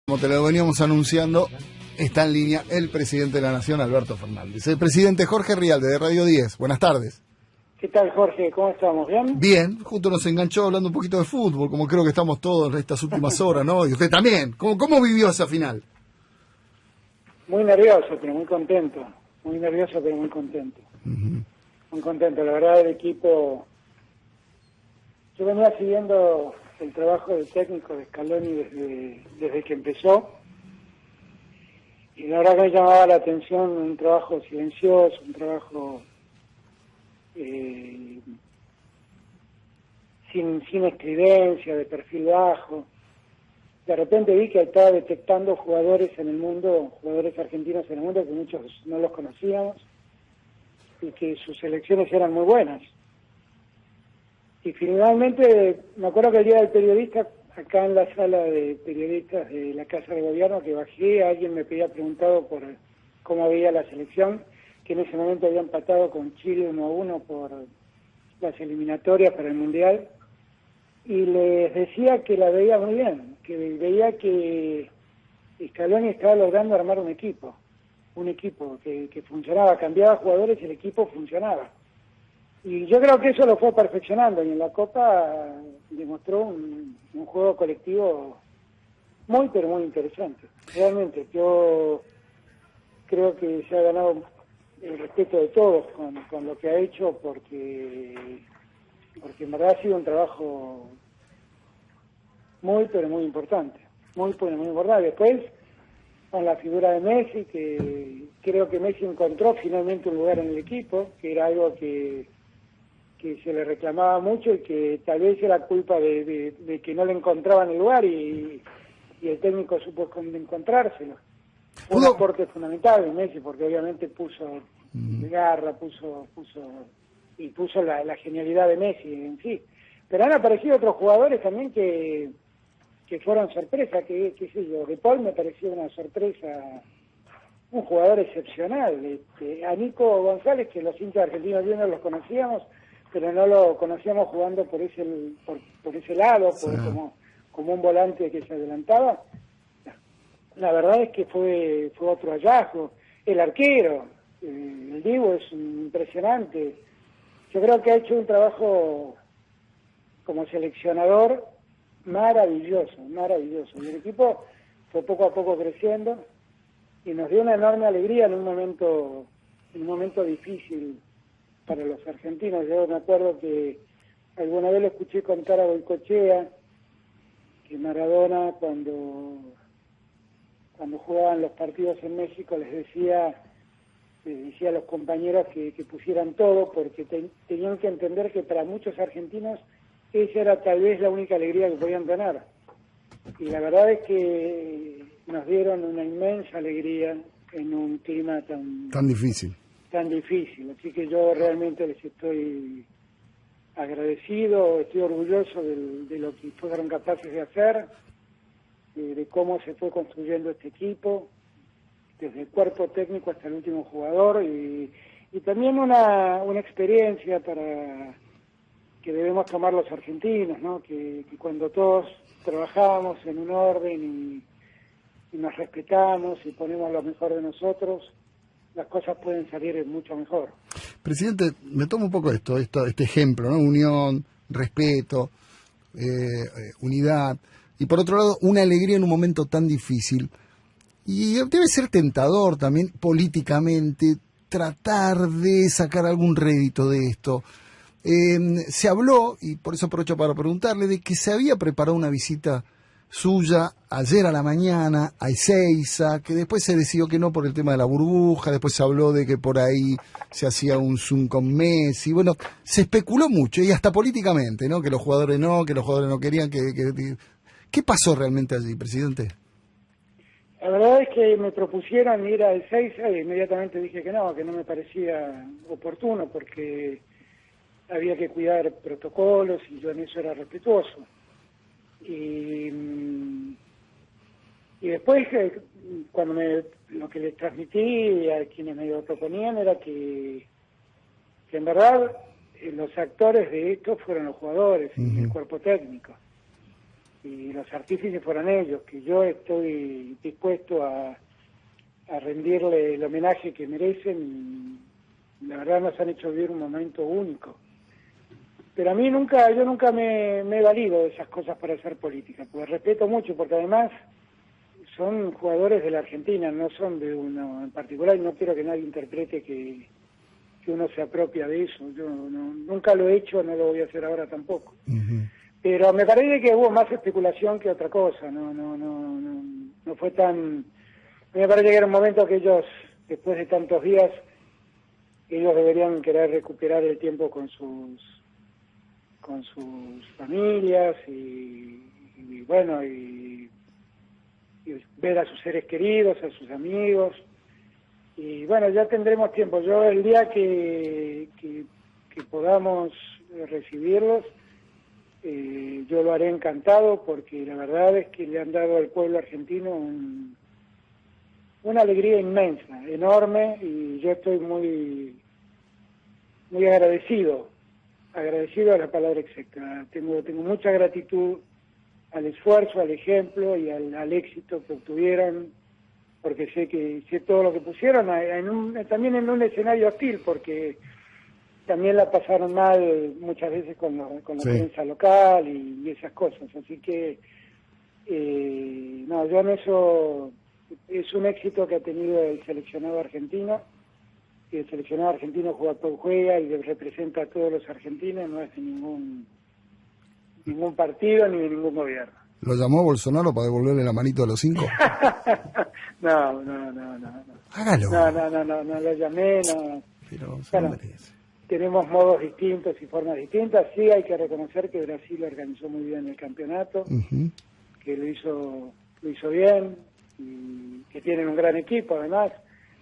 Como te lo veníamos anunciando, está en línea el presidente de la Nación, Alberto Fernández. El presidente Jorge Rialde, de Radio 10. Buenas tardes. ¿Qué tal, Jorge? ¿Cómo estamos? ¿Bien? Bien, justo nos enganchó hablando un poquito de fútbol, como creo que estamos todos en estas últimas horas, ¿no? Y usted también. ¿Cómo vivió esa final? Muy nervioso, pero muy contento. Muy nervioso, pero muy contento. Muy contento. La verdad, el equipo... Yo venía siguiendo el trabajo del técnico de Scaloni desde que empezó. Y la verdad que me llamaba la atención un trabajo silencioso, un trabajo sin estridencia, de perfil bajo. De repente vi que estaba detectando jugadores en el mundo, jugadores argentinos en el mundo que muchos no los conocíamos y que sus selecciones eran muy buenas. Y finalmente, me acuerdo que el día del periodista, acá en la sala de periodistas de la Casa de Gobierno, que bajé, alguien me había preguntado por cómo veía la selección, que en ese momento había empatado con Chile 1-1 por las eliminatorias para el Mundial, y les decía que la veía muy bien, que veía que Scaloni estaba logrando armar un equipo que funcionaba, cambiaba jugadores y el equipo funcionaba. Y yo creo que eso lo fue perfeccionando, y en la Copa demostró un juego colectivo muy, pero muy interesante. Realmente, yo creo que se ha ganado el respeto de todos con lo que ha hecho, porque en verdad ha sido un trabajo muy, pero muy importante. Muy, pero muy importante. Después, con la figura de Messi, que creo que Messi encontró finalmente un lugar en el equipo, que era algo que se le reclamaba mucho y que tal vez era culpa de que no le encontraban el lugar, y el técnico supo encontrárselo. Fue un aporte fundamental de Messi, porque obviamente puso garra, puso la genialidad de Messi en sí. Pero han aparecido otros jugadores también que fueron sorpresa, qué sé yo. De Paul me pareció una sorpresa, un jugador excepcional. A Nico González, que los hinchas argentinos bien no los conocíamos, pero no lo conocíamos jugando por ese lado, sí, como un volante que se adelantaba. La verdad es que fue otro hallazgo. El arquero, el Dibu, es impresionante. Yo creo que ha hecho un trabajo como seleccionador maravilloso. Y el equipo fue poco a poco creciendo y nos dio una enorme alegría en un momento difícil para los argentinos. Yo me acuerdo que alguna vez lo escuché contar a Goicoechea que Maradona, cuando jugaban los partidos en México, les decía a los compañeros que pusieran todo, porque tenían que entender que para muchos argentinos esa era tal vez la única alegría que podían tener. Y la verdad es que nos dieron una inmensa alegría en un clima tan difícil. Así que yo realmente les estoy agradecido, estoy orgulloso de lo que fueron capaces de hacer, de cómo se fue construyendo este equipo, desde el cuerpo técnico hasta el último jugador, y también una experiencia para que debemos tomar los argentinos, ¿no? Que cuando todos trabajamos en un orden y nos respetamos y ponemos lo mejor de nosotros, las cosas pueden salir mucho mejor. Presidente, me tomo un poco este ejemplo, ¿no? Unión, respeto, unidad, y por otro lado, una alegría en un momento tan difícil. Y debe ser tentador también políticamente tratar de sacar algún rédito de esto. Se habló, y por eso aprovecho para preguntarle, de que se había preparado una visita suya ayer a la mañana a Ezeiza, que después se decidió que no por el tema de la burbuja, después se habló de que por ahí se hacía un Zoom con Messi. Bueno, se especuló mucho, y hasta políticamente, ¿no? Que los jugadores no querían, ¿Qué pasó realmente allí, presidente? La verdad es que me propusieron ir a Ezeiza y inmediatamente dije que no me parecía oportuno, porque había que cuidar protocolos y yo en eso era respetuoso. Y después, cuando lo que les transmití a quienes me lo proponían era que en verdad los actores de esto fueron los jugadores y el cuerpo técnico. y los artífices fueron ellos, que yo estoy dispuesto a rendirle el homenaje que merecen. La verdad nos han hecho vivir un momento único. Pero a mí yo nunca me he valido de esas cosas para hacer política, porque respeto mucho, porque además son jugadores de la Argentina, no son de uno en particular, y no quiero que nadie interprete que uno se apropia de eso. Yo nunca lo he hecho, no lo voy a hacer ahora tampoco. Pero me parece que hubo más especulación que otra cosa, no fue tan... Me parece que era un momento que ellos, después de tantos días, ellos deberían querer recuperar el tiempo con sus familias y bueno, y ver a sus seres queridos, a sus amigos. Y bueno, ya tendremos tiempo. Yo el día que podamos recibirlos, yo lo haré encantado, porque la verdad es que le han dado al pueblo argentino una alegría inmensa, enorme, y yo estoy muy agradecido a la palabra exacta. Tengo mucha gratitud al esfuerzo, al ejemplo y al éxito que obtuvieron, porque sé todo lo que pusieron, también en un escenario hostil, porque también la pasaron mal muchas veces con la prensa local y esas cosas. Así que, yo en eso, es un éxito que ha tenido el seleccionado argentino, y el seleccionado argentino juega y representa a todos los argentinos, no es de ningún partido ni de ningún gobierno. ¿Lo llamó Bolsonaro para devolverle la manito a los 5? No. Hágalo. No lo llamé, no. Pero bueno, tenemos modos distintos y formas distintas. Sí, hay que reconocer que Brasil organizó muy bien el campeonato, que lo hizo bien, y que tienen un gran equipo además,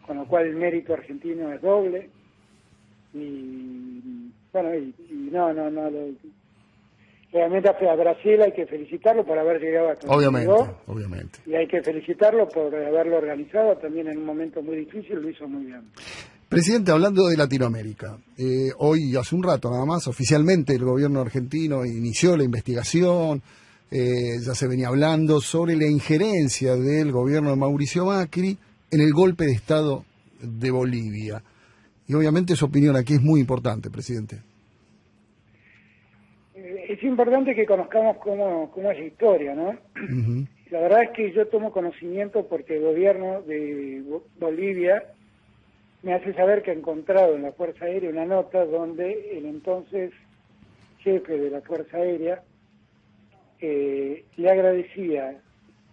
con lo cual el mérito argentino es doble. Y bueno, realmente a Brasil hay que felicitarlo por haber llegado hasta donde llegó. Obviamente. Y hay que felicitarlo por haberlo organizado también en un momento muy difícil, lo hizo muy bien. Presidente, hablando de Latinoamérica, hoy, hace un rato nada más, oficialmente el gobierno argentino inició la investigación, ya se venía hablando sobre la injerencia del gobierno de Mauricio Macri en el golpe de Estado de Bolivia. Y obviamente su opinión aquí es muy importante, presidente. Es importante que conozcamos cómo es la historia, ¿no? La verdad es que yo tomo conocimiento porque el gobierno de Bolivia me hace saber que ha encontrado en la Fuerza Aérea una nota donde el entonces jefe de la Fuerza Aérea le agradecía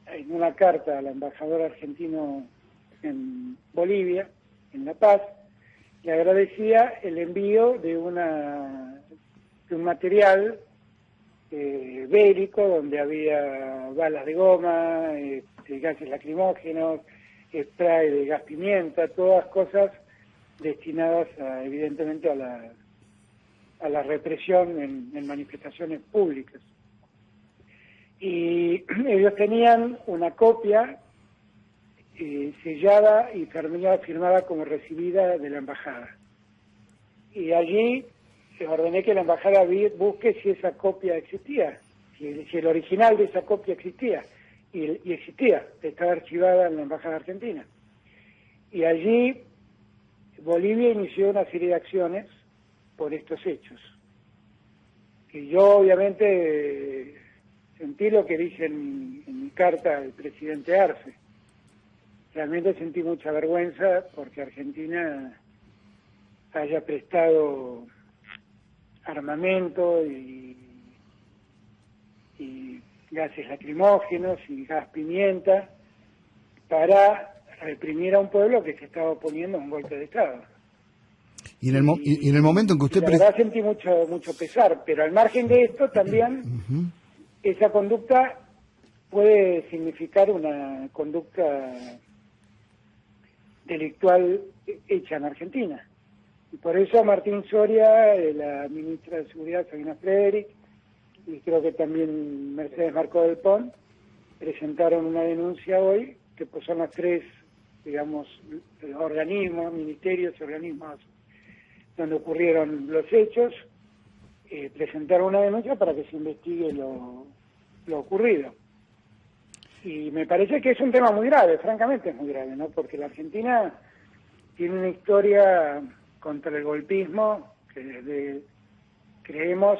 en una carta al embajador argentino en Bolivia, en La Paz, le agradecía el envío de un material bélico donde había balas de goma, gases lacrimógenos, spray de gas pimienta, todas cosas destinadas evidentemente a la represión en manifestaciones públicas. Y ellos tenían una copia sellada y firmada como recibida de la embajada. Y allí ordené que la embajada busque si esa copia existía, si el original de esa copia existía. Y existía, estaba archivada en la embajada argentina. Y allí Bolivia inició una serie de acciones por estos hechos. Y yo obviamente sentí lo que dije en mi carta al presidente Arce. Realmente sentí mucha vergüenza porque Argentina haya prestado armamento y gases lacrimógenos y gas pimienta para reprimir a un pueblo que se estaba oponiendo a un golpe de Estado. Y en el momento en que usted... La verdad sentí mucho pesar, pero al margen de esto también esa conducta puede significar una conducta delictual hecha en Argentina. Y por eso Martín Soria, la ministra de Seguridad, Sabina Frederick, y creo que también Mercedes Marcó del Pont, presentaron una denuncia hoy, que pues son los tres, digamos, organismos, ministerios y organismos donde ocurrieron los hechos, presentaron una denuncia para que se investigue lo ocurrido. Y me parece que es un tema muy grave, francamente es muy grave, ¿no? Porque la Argentina tiene una historia contra el golpismo que creemos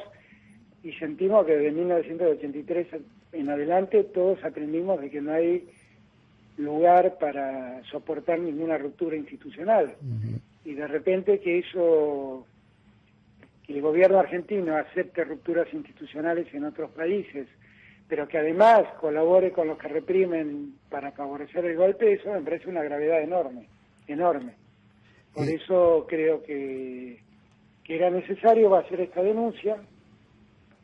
y sentimos que desde 1983 en adelante todos aprendimos de que no hay lugar para soportar ninguna ruptura institucional. Y de repente que el gobierno argentino acepte rupturas institucionales en otros países, pero que además colabore con los que reprimen para favorecer el golpe, eso me parece una gravedad enorme, enorme. Por eso creo que era necesario hacer esta denuncia,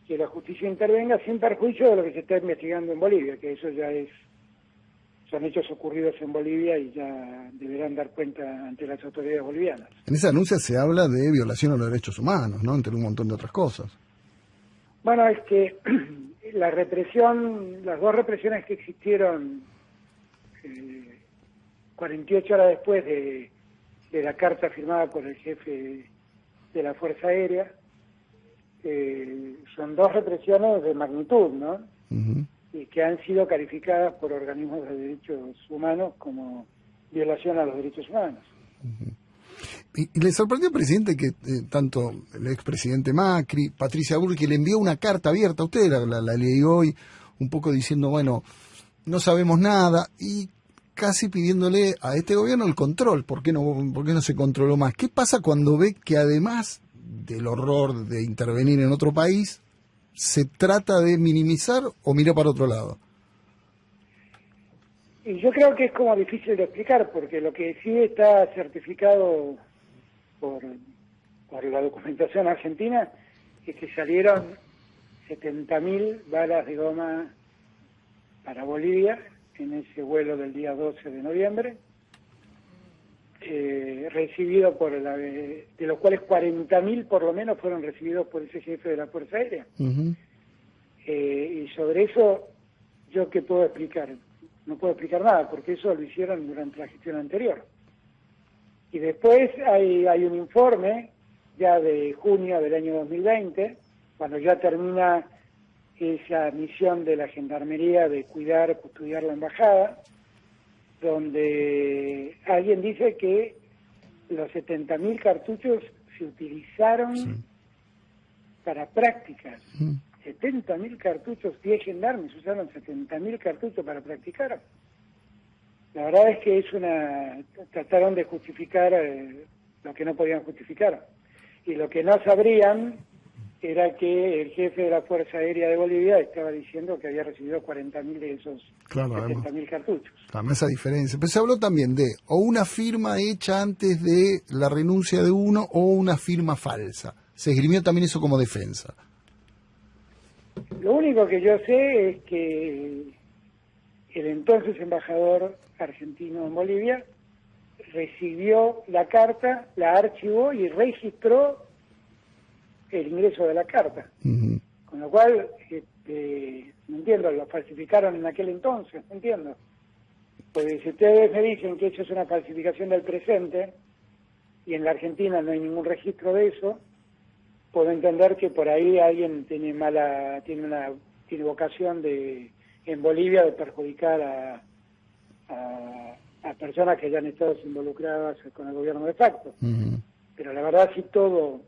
que la justicia intervenga sin perjuicio de lo que se está investigando en Bolivia, que eso ya son hechos ocurridos en Bolivia y ya deberán dar cuenta ante las autoridades bolivianas. En esa denuncia se habla de violación a los derechos humanos, ¿no? Entre un montón de otras cosas. Bueno, es que la represión, las dos represiones que existieron 48 horas después de la carta firmada por el jefe de la Fuerza Aérea, son dos represiones de magnitud, ¿no? Y que han sido calificadas por organismos de derechos humanos como violación a los derechos humanos. ¿Y le sorprendió al presidente que tanto el expresidente Macri, Patricia Bullrich, que le envió una carta abierta a usted, la leí hoy, un poco diciendo, bueno, no sabemos nada, y casi pidiéndole a este gobierno el control? ¿Por qué no se controló más? ¿Qué pasa cuando ve que además del horror de intervenir en otro país, se trata de minimizar o mira para otro lado? Y yo creo que es como difícil de explicar, porque lo que sí está certificado por la documentación argentina es que salieron 70.000 balas de goma para Bolivia en ese vuelo del día 12 de noviembre, recibido de los cuales 40.000 por lo menos fueron recibidos por ese jefe de la Fuerza Aérea. Y sobre eso, ¿yo qué puedo explicar? No puedo explicar nada, porque eso lo hicieron durante la gestión anterior. Y después hay un informe ya de junio del año 2020, cuando ya termina esa misión de la Gendarmería de cuidar, custodiar la embajada, donde alguien dice que los 70.000 cartuchos se utilizaron para prácticas. 70.000 cartuchos, 10 gendarmes usaron 70.000 cartuchos para practicar. La verdad es que trataron de justificar lo que no podían justificar. Y lo que no sabrían era que el jefe de la Fuerza Aérea de Bolivia estaba diciendo que había recibido 40.000 de esos 70.000 cartuchos. Además, esa diferencia. Pero se habló también de o una firma hecha antes de la renuncia de uno o una firma falsa. Se esgrimió también eso como defensa. Lo único que yo sé es que el entonces embajador argentino en Bolivia recibió la carta, la archivó y registró el ingreso de la carta. Con lo cual, no entiendo, lo falsificaron en aquel entonces, no entiendo. Pues si ustedes me dicen que eso es una falsificación del presente y en la Argentina no hay ningún registro de eso, puedo entender que por ahí alguien tiene vocación en Bolivia de perjudicar a personas que ya han estado involucradas con el gobierno de facto. Pero la verdad, si todo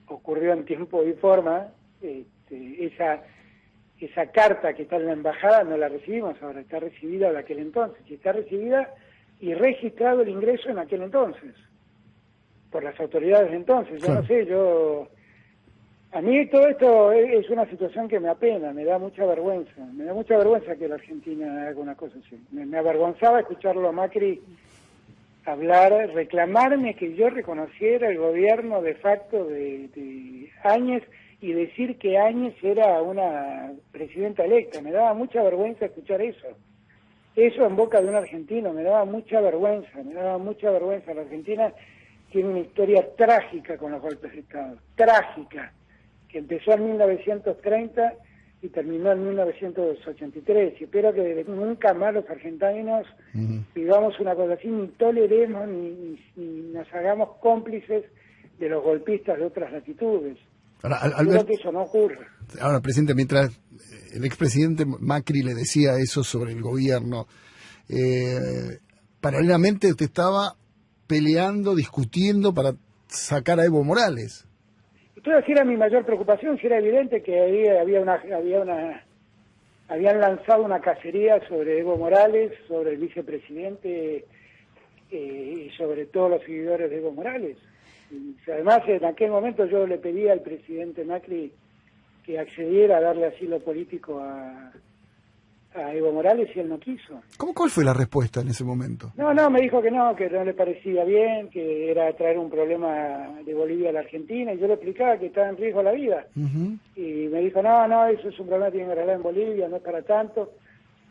ocurrió en tiempo y forma, esa carta que está en la embajada no la recibimos ahora, está recibida de aquel entonces, y está recibida y registrado el ingreso en aquel entonces, por las autoridades de entonces. Yo no sé, a mí todo esto es una situación que me apena, me da mucha vergüenza que la Argentina haga una cosa así. Me avergonzaba escucharlo a Macri hablar, reclamarme que yo reconociera el gobierno de facto de Áñez y decir que Áñez era una presidenta electa. Me daba mucha vergüenza escuchar eso. Eso en boca de un argentino, me daba mucha vergüenza. La Argentina tiene una historia trágica con los golpes de Estado, trágica, que empezó en 1930 y terminó en 1983. Y espero que nunca más los argentinos vivamos una cosa así, ni toleremos ni nos hagamos cómplices de los golpistas de otras latitudes. Ahora, Creo que eso no ocurre. Ahora, presidente, mientras el expresidente Macri le decía eso sobre el gobierno, paralelamente usted estaba peleando, discutiendo para sacar a Evo Morales. Entonces era mi mayor preocupación, si era evidente que ahí habían lanzado una cacería sobre Evo Morales, sobre el vicepresidente y sobre todos los seguidores de Evo Morales. Y además, en aquel momento yo le pedí al presidente Macri que accediera a darle asilo político a Evo Morales y él no quiso. ¿Cuál fue la respuesta en ese momento? No, me dijo que no le parecía bien, que era traer un problema de Bolivia a la Argentina, y yo le explicaba que estaba en riesgo la vida. Uh-huh. Y me dijo, no, eso es un problema que tiene que arreglar en Bolivia, no es para tanto.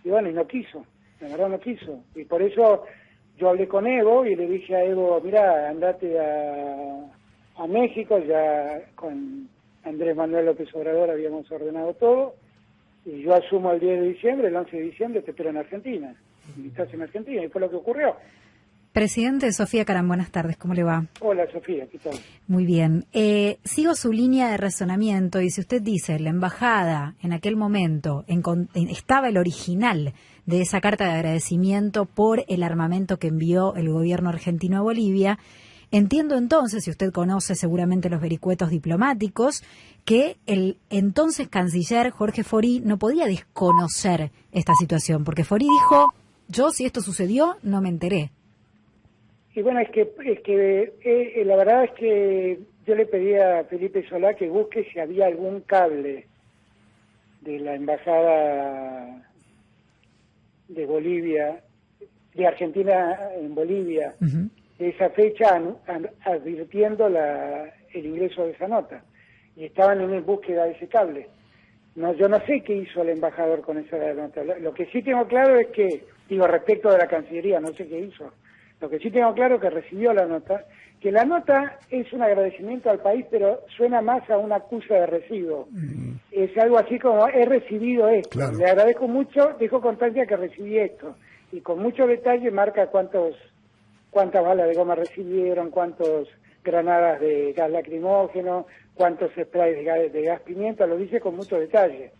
Y bueno, y no quiso, la verdad no quiso. Y por eso yo hablé con Evo y le dije a Evo, mira, andate a México, ya con Andrés Manuel López Obrador habíamos ordenado todo, y yo asumo el 10 de diciembre, el 11 de diciembre te espero en Argentina. Y estás en Argentina, y fue lo que ocurrió. Presidente, Sofía Caram, buenas tardes, ¿cómo le va? Hola, Sofía, ¿qué tal? Muy bien. Sigo su línea de razonamiento, y si usted dice, la embajada en aquel momento estaba el original de esa carta de agradecimiento por el armamento que envió el gobierno argentino a Bolivia, entiendo entonces, si usted conoce seguramente los vericuetos diplomáticos, que el entonces canciller Jorge Forì no podía desconocer esta situación, porque Forì dijo, yo si esto sucedió no me enteré. Y bueno, es que la verdad es que yo le pedí a Felipe Solá que busque si había algún cable de la embajada de Bolivia, de Argentina en Bolivia, Uh-huh. de esa fecha advirtiendo el ingreso de esa nota. Y estaban en búsqueda de ese cable. No, yo no sé qué hizo el embajador con esa nota. Lo que sí tengo claro es que, respecto de la Cancillería, no sé qué hizo. Lo que sí tengo claro es que recibió la nota, que la nota es un agradecimiento al país, pero suena más a una acusa de recibo. Es algo así como, he recibido esto, claro. Le agradezco mucho, dejo constancia que recibí esto. Y con mucho detalle marca cuántas balas de goma recibieron, cuántas granadas de gas lacrimógeno, cuántos sprays de gas pimienta, lo dice con mucho detalle.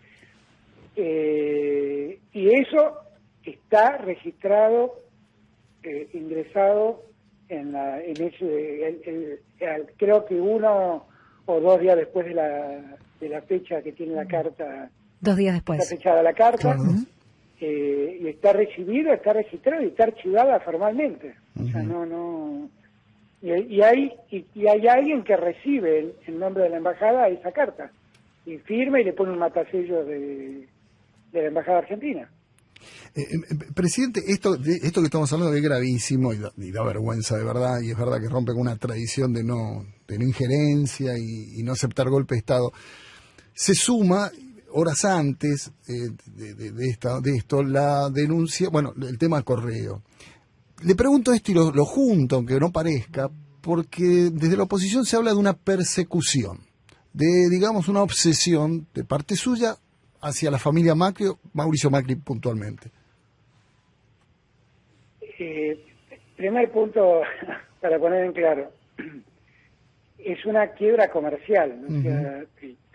Y eso está registrado, ingresado creo que 1 o 2 días después de la fecha que tiene la carta. 2 días después. Está fechada la carta. Claro. Y está recibido, está registrado y está archivada formalmente. Uh-huh. O sea, no. Y hay alguien que recibe en nombre de la embajada esa carta y firma y le pone un matasello de la embajada argentina. Presidente, esto que estamos hablando es gravísimo y da vergüenza de verdad, y es verdad que rompe con una tradición de no injerencia y no aceptar golpe de Estado. Se suma, horas antes de esto, la denuncia, el tema Correo. Le pregunto esto y lo junto, aunque no parezca, porque desde la oposición se habla de una persecución, de, digamos, una obsesión de parte suya hacia la familia Macri, Mauricio Macri puntualmente. Primer punto, para poner en claro, es una quiebra comercial, o sea,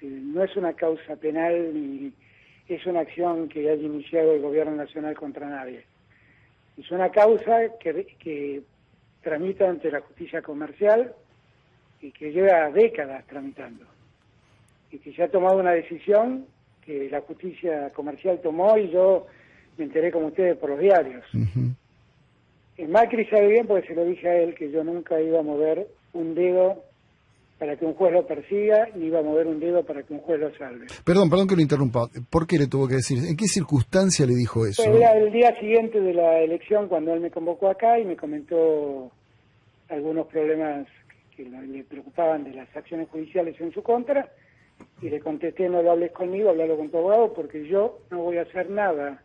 no es una causa penal ni es una acción que haya iniciado el gobierno nacional contra nadie. Es una causa que tramita ante la justicia comercial y que lleva décadas tramitando. Y que se ha tomado una decisión que la justicia comercial tomó y yo me enteré como ustedes por los diarios. Uh-huh. Macri sabe bien, porque se lo dije a él, que yo nunca iba a mover un dedo para que un juez lo persiga, ni iba a mover un dedo para que un juez lo salve. Perdón que lo interrumpa. ¿Por qué le tuvo que decir? ¿En qué circunstancia le dijo eso? Era el día siguiente de la elección, cuando él me convocó acá y me comentó algunos problemas que le preocupaban de las acciones judiciales en su contra, y le contesté, no lo hables conmigo, hablalo con tu abogado, porque yo no voy a hacer nada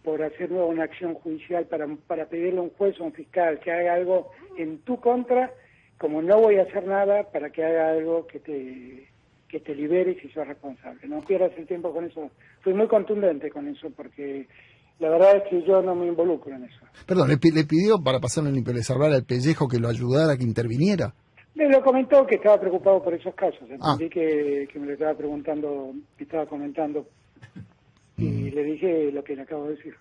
por hacer nueva una acción judicial para pedirle a un juez o a un fiscal que haga algo en tu contra, como no voy a hacer nada para que haga algo que te libere si sos responsable. No pierdas el tiempo con eso. Fui muy contundente con eso, porque la verdad es que yo no me involucro en eso. Perdón, ¿le pidió para pasarle limpio, le salvara el pellejo, que lo ayudara, que interviniera? Me lo comentó que estaba preocupado por esos casos. Entendí que me lo estaba preguntando, que estaba comentando, y le dije lo que le acabo de decir.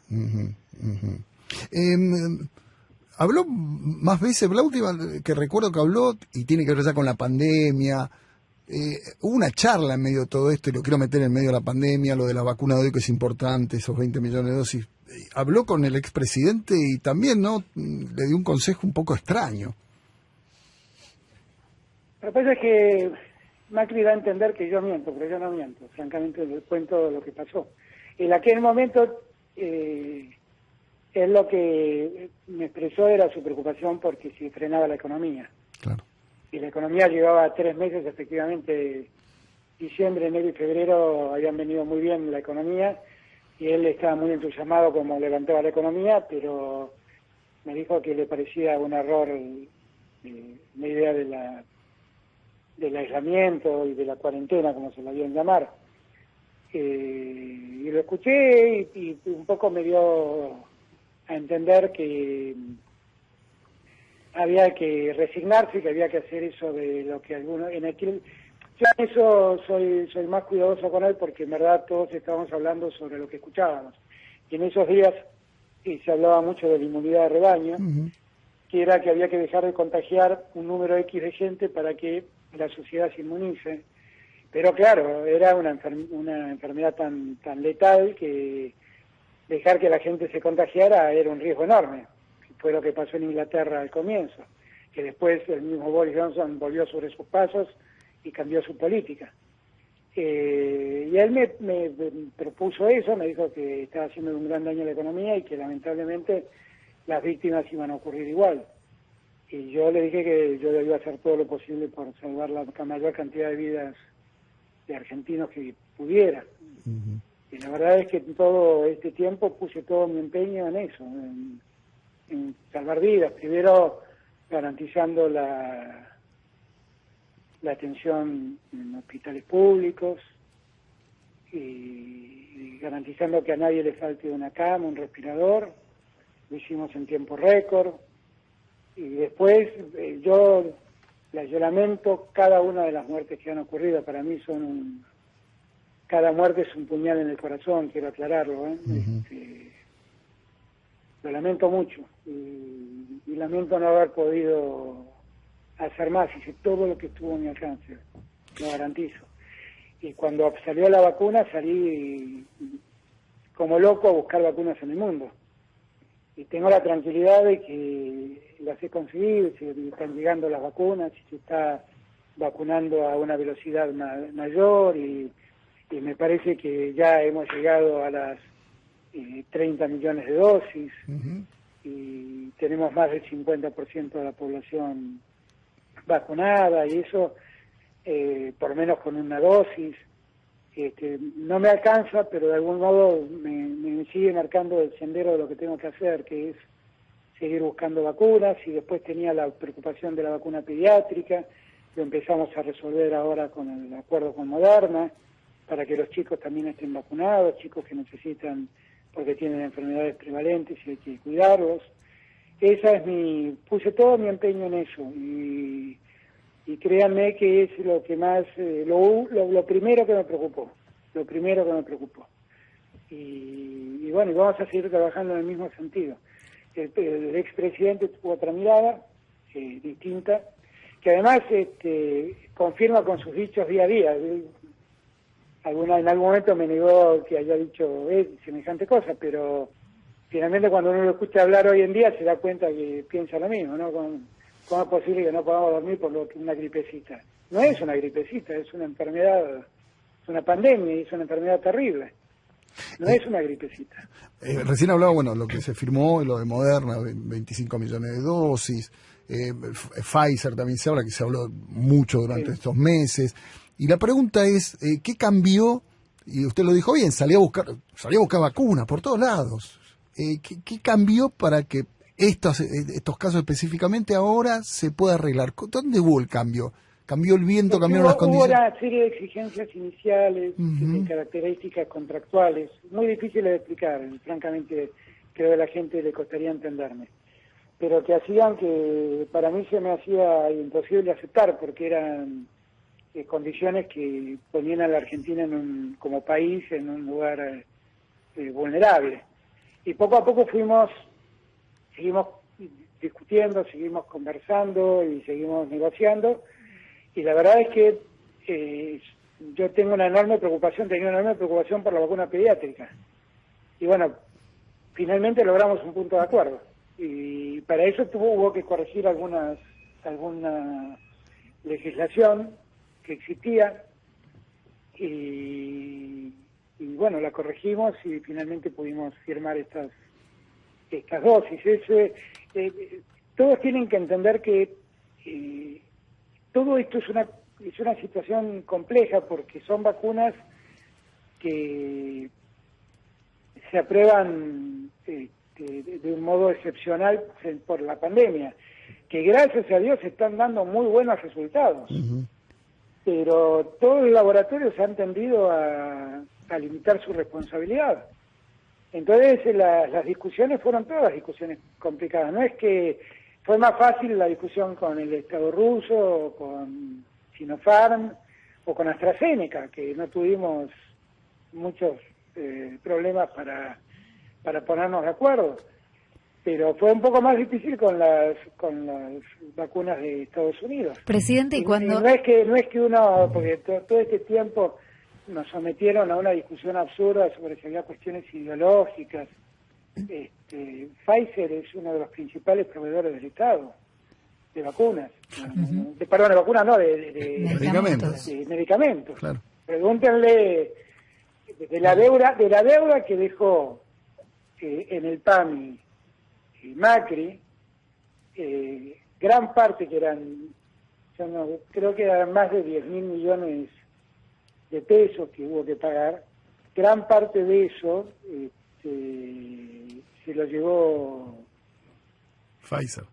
Habló más veces, la última que recuerdo que habló, y tiene que ver ya con la pandemia, hubo una charla en medio de todo esto, y lo quiero meter en medio de la pandemia, lo de la vacuna de hoy, que es importante, esos 20 millones de dosis. Habló con el expresidente y también, ¿no?, le dio un consejo un poco extraño. Lo que pasa es que Macri da a entender que yo miento, pero yo no miento. Francamente, le cuento lo que pasó. En aquel momento, él lo que me expresó era su preocupación porque si frenaba la economía. Claro. Y la economía llevaba 3 meses, efectivamente, diciembre, enero y febrero habían venido muy bien la economía, y él estaba muy entusiasmado como levantaba la economía, pero me dijo que le parecía un error la idea del aislamiento y de la cuarentena, como se la dio en llamar. Y lo escuché y un poco me dio a entender que había que resignarse, que había que hacer eso de lo que algunos... Yo en eso soy más cuidadoso con él, porque en verdad todos estábamos hablando sobre lo que escuchábamos. Y en esos días se hablaba mucho de la inmunidad de rebaño, que era que había que dejar de contagiar un número X de gente para que la sociedad se inmunice. Pero claro, era una enfermedad tan letal que dejar que la gente se contagiara era un riesgo enorme. Fue lo que pasó en Inglaterra al comienzo, que después el mismo Boris Johnson volvió sobre sus pasos y cambió su política. Y él me propuso eso, me dijo que estaba haciendo un gran daño a la economía y que lamentablemente las víctimas iban a ocurrir igual. Y yo le dije que yo debía hacer todo lo posible por salvar la mayor cantidad de vidas de argentinos que pudiera. Y la verdad es que en todo este tiempo puse todo mi empeño en eso, en salvar vidas. Primero garantizando la atención en hospitales públicos y garantizando que a nadie le falte una cama, un respirador. Lo hicimos en tiempo récord. Y después yo lamento cada una de las muertes que han ocurrido. Para mí cada muerte es un puñal en el corazón, quiero aclararlo. Lo lamento mucho y lamento no haber podido hacer más. Hice todo lo que estuvo a mi alcance, lo garantizo. Y cuando salió la vacuna salí como loco a buscar vacunas en el mundo. Y tengo la tranquilidad de que las he conseguido, se están llegando las vacunas, y se está vacunando a una velocidad mayor, y me parece que ya hemos llegado a las 30 millones de dosis, y tenemos más del 50% de la población vacunada, y eso, por lo menos con una dosis, no me alcanza, pero de algún modo me sigue marcando el sendero de lo que tengo que hacer, que es seguir buscando vacunas. Y después tenía la preocupación de la vacuna pediátrica, lo empezamos a resolver ahora con el acuerdo con Moderna, para que los chicos también estén vacunados, chicos que necesitan, porque tienen enfermedades prevalentes y hay que cuidarlos. Puse todo mi empeño en eso, y créanme que es lo que más, lo primero que me preocupó, y bueno, y vamos a seguir trabajando en el mismo sentido. El expresidente tuvo otra mirada distinta, que además confirma con sus dichos día a día. En algún momento me negó que haya dicho semejante cosa, pero finalmente cuando uno lo escucha hablar hoy en día se da cuenta que piensa lo mismo, ¿no? ¿Cómo es posible que no podamos dormir por una gripecita? No es una gripecita, es una enfermedad, es una pandemia, y es una enfermedad terrible. No es una gripecita. Recién hablaba, lo que se firmó, lo de Moderna, 25 millones de dosis. Pfizer también se habla, que se habló mucho durante estos meses. Y la pregunta es, ¿qué cambió? Y usted lo dijo bien, salió a buscar vacunas por todos lados. ¿Qué cambió para que estos casos específicamente ahora se pueda arreglar? ¿Dónde hubo el cambio? ¿Cambió el viento, cambiaron las condiciones? Hubo una serie de exigencias iniciales, de características contractuales, muy difíciles de explicar, francamente creo que a la gente le costaría entenderme. pero que hacían que para mí se me hacía imposible aceptar, porque eran condiciones que ponían a la Argentina como país en un lugar vulnerable. Y poco a poco seguimos discutiendo, seguimos conversando y seguimos negociando, y la verdad es que yo tenía una enorme preocupación por la vacuna pediátrica. Y bueno, finalmente logramos un punto de acuerdo. Y para eso hubo que corregir alguna legislación que existía, y bueno, la corregimos y finalmente pudimos firmar estas dosis. Todos tienen que entender que todo esto es una situación compleja, porque son vacunas que se aprueban de un modo excepcional por la pandemia, que gracias a Dios están dando muy buenos resultados. Pero todos los laboratorios han tendido a limitar su responsabilidad. Entonces las discusiones fueron todas discusiones complicadas. No es que fue más fácil la discusión con el Estado ruso, o con Sinopharm, o con AstraZeneca, que no tuvimos muchos problemas para ponernos de acuerdo. Pero fue un poco más difícil con las vacunas de Estados Unidos. Presidente, y cuando... Y no es que uno, porque todo este tiempo nos sometieron a una discusión absurda sobre si había cuestiones ideológicas. Pfizer es uno de los principales proveedores del Estado de vacunas. Perdón, de vacunas no, de medicamentos. Claro. Pregúntenle de la deuda que dejó en el PAMI Macri, gran parte, que creo que eran más de 10.000 millones de pesos que hubo que pagar, gran parte de eso se lo llevó Pfizer.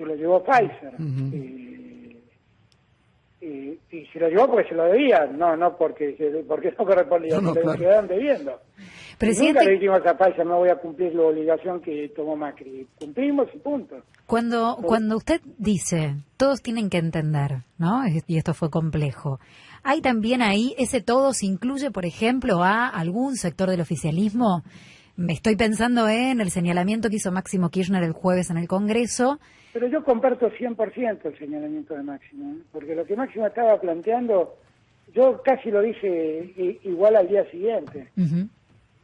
Y se lo llevó porque se lo debía, no porque no correspondía, se lo quedaron debiendo. Presidente, nunca le dijimos a Pfizer, no voy a cumplir la obligación que tomó Macri. Cumplimos y punto. Cuando usted dice, todos tienen que entender, ¿no? Y esto fue complejo. ¿Hay también ahí, ese todos incluye, por ejemplo, a algún sector del oficialismo? Me estoy pensando en el señalamiento que hizo Máximo Kirchner el jueves en el Congreso. Pero yo comparto 100% el señalamiento de Máximo, porque lo que Máximo estaba planteando, yo casi lo dije igual al día siguiente.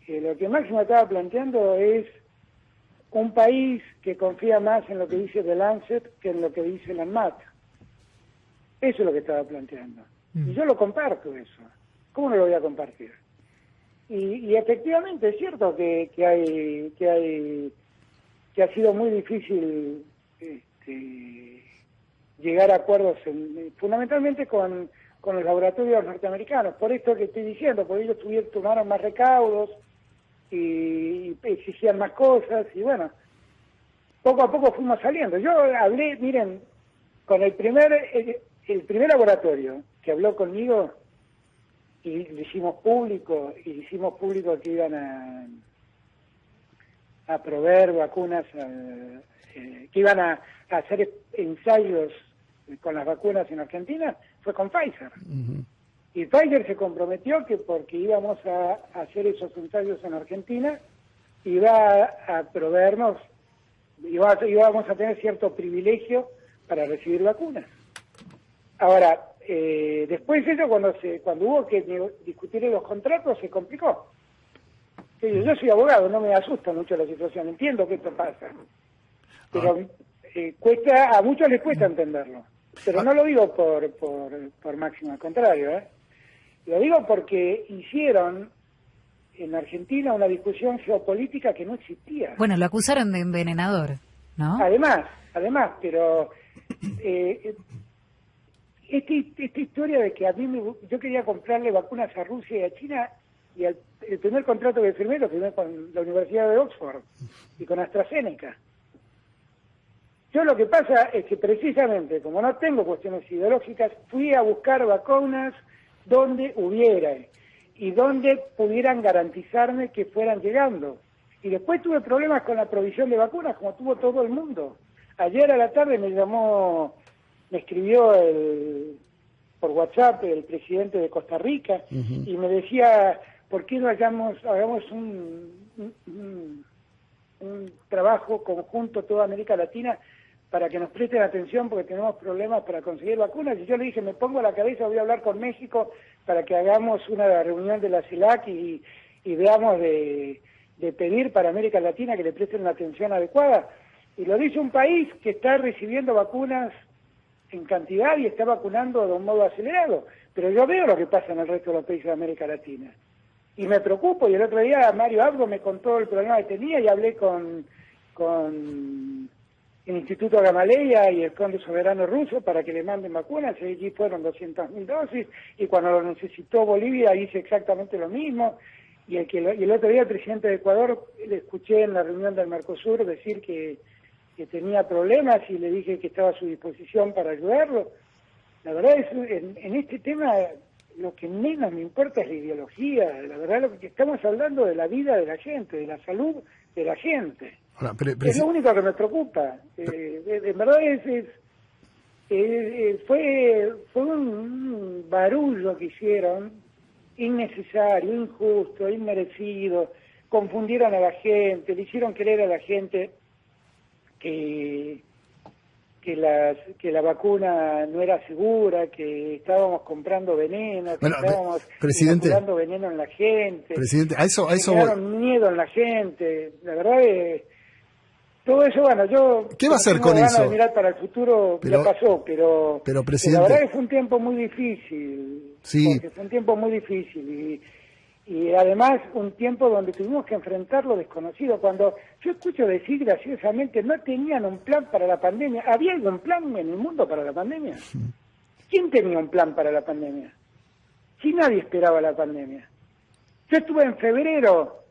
Lo que Máximo estaba planteando es un país que confía más en lo que dice The Lancet que en lo que dice la ANMAT. Eso es lo que estaba planteando. Y yo lo comparto eso. ¿Cómo no lo voy a compartir? Y efectivamente es cierto que ha sido muy difícil llegar a acuerdos fundamentalmente con los laboratorios norteamericanos. Por esto que estoy diciendo, porque ellos tomaron más recaudos y exigían más cosas, y bueno, poco a poco fuimos saliendo. Yo hablé, miren, con el primer laboratorio que habló conmigo, y lo hicimos público que iban a proveer vacunas, que iban a hacer ensayos con las vacunas en Argentina, fue con Pfizer. Y Pfizer se comprometió que porque íbamos a hacer esos ensayos en Argentina, iba a proveernos, íbamos a tener cierto privilegio para recibir vacunas. Ahora, después eso, cuando hubo que discutir los contratos, se complicó. Yo soy abogado, no me asusta mucho la situación, entiendo que esto pasa, pero a muchos les cuesta entenderlo. Pero no lo digo por Máximo, al contrario, lo digo porque hicieron en Argentina una discusión geopolítica que no existía. Bueno, lo acusaron de envenenador, ¿no? Además, pero esta historia de que yo quería comprarle vacunas a Rusia y a China, y el primer contrato que firmé lo firmé con la Universidad de Oxford y con AstraZeneca. Yo lo que pasa es que precisamente, como no tengo cuestiones ideológicas, fui a buscar vacunas donde hubiera y donde pudieran garantizarme que fueran llegando. Y después tuve problemas con la provisión de vacunas, como tuvo todo el mundo. Ayer a la tarde me escribió por WhatsApp el presidente de Costa Rica y me decía, ¿por qué no hagamos un trabajo conjunto toda América Latina para que nos presten atención porque tenemos problemas para conseguir vacunas? Y yo le dije, me pongo a la cabeza, voy a hablar con México para que hagamos una reunión de la CELAC y veamos de pedir para América Latina que le presten la atención adecuada. Y lo dice un país que está recibiendo vacunas en cantidad y está vacunando de un modo acelerado. Pero yo veo lo que pasa en el resto de los países de América Latina. Y me preocupo, y el otro día Mario Abdo me contó el problema que tenía y hablé con el Instituto Gamaleya y el Fondo Soberano Ruso para que le manden vacunas, y allí fueron 200.000 dosis, y cuando lo necesitó Bolivia hice exactamente lo mismo, y el otro día el presidente de Ecuador, le escuché en la reunión del Mercosur decir que tenía problemas y le dije que estaba a su disposición para ayudarlo. La verdad es, en este tema, lo que menos me importa es la ideología. La verdad, lo que estamos hablando de la vida de la gente, de la salud de la gente. Ahora, es lo único que me preocupa. De verdad fue un barullo que hicieron, innecesario, injusto, inmerecido. Confundieron a la gente, le hicieron creer a la gente que la vacuna no era segura, que estábamos comprando veneno, que estábamos inoculando veneno en la gente. Presidente, a eso crearon miedo en la gente. La verdad es todo eso, bueno, yo ¿qué va a hacer con eso? De mirar para el futuro, ya pasó, pero presidente, la verdad es que fue un tiempo muy difícil. Sí. Porque fue un tiempo muy difícil y además un tiempo donde tuvimos que enfrentar lo desconocido. Cuando yo escucho decir graciosamente, no tenían un plan para la pandemia. ¿Había algún plan en el mundo para la pandemia? ¿Quién tenía un plan para la pandemia? Si nadie esperaba la pandemia. Yo estuve en febrero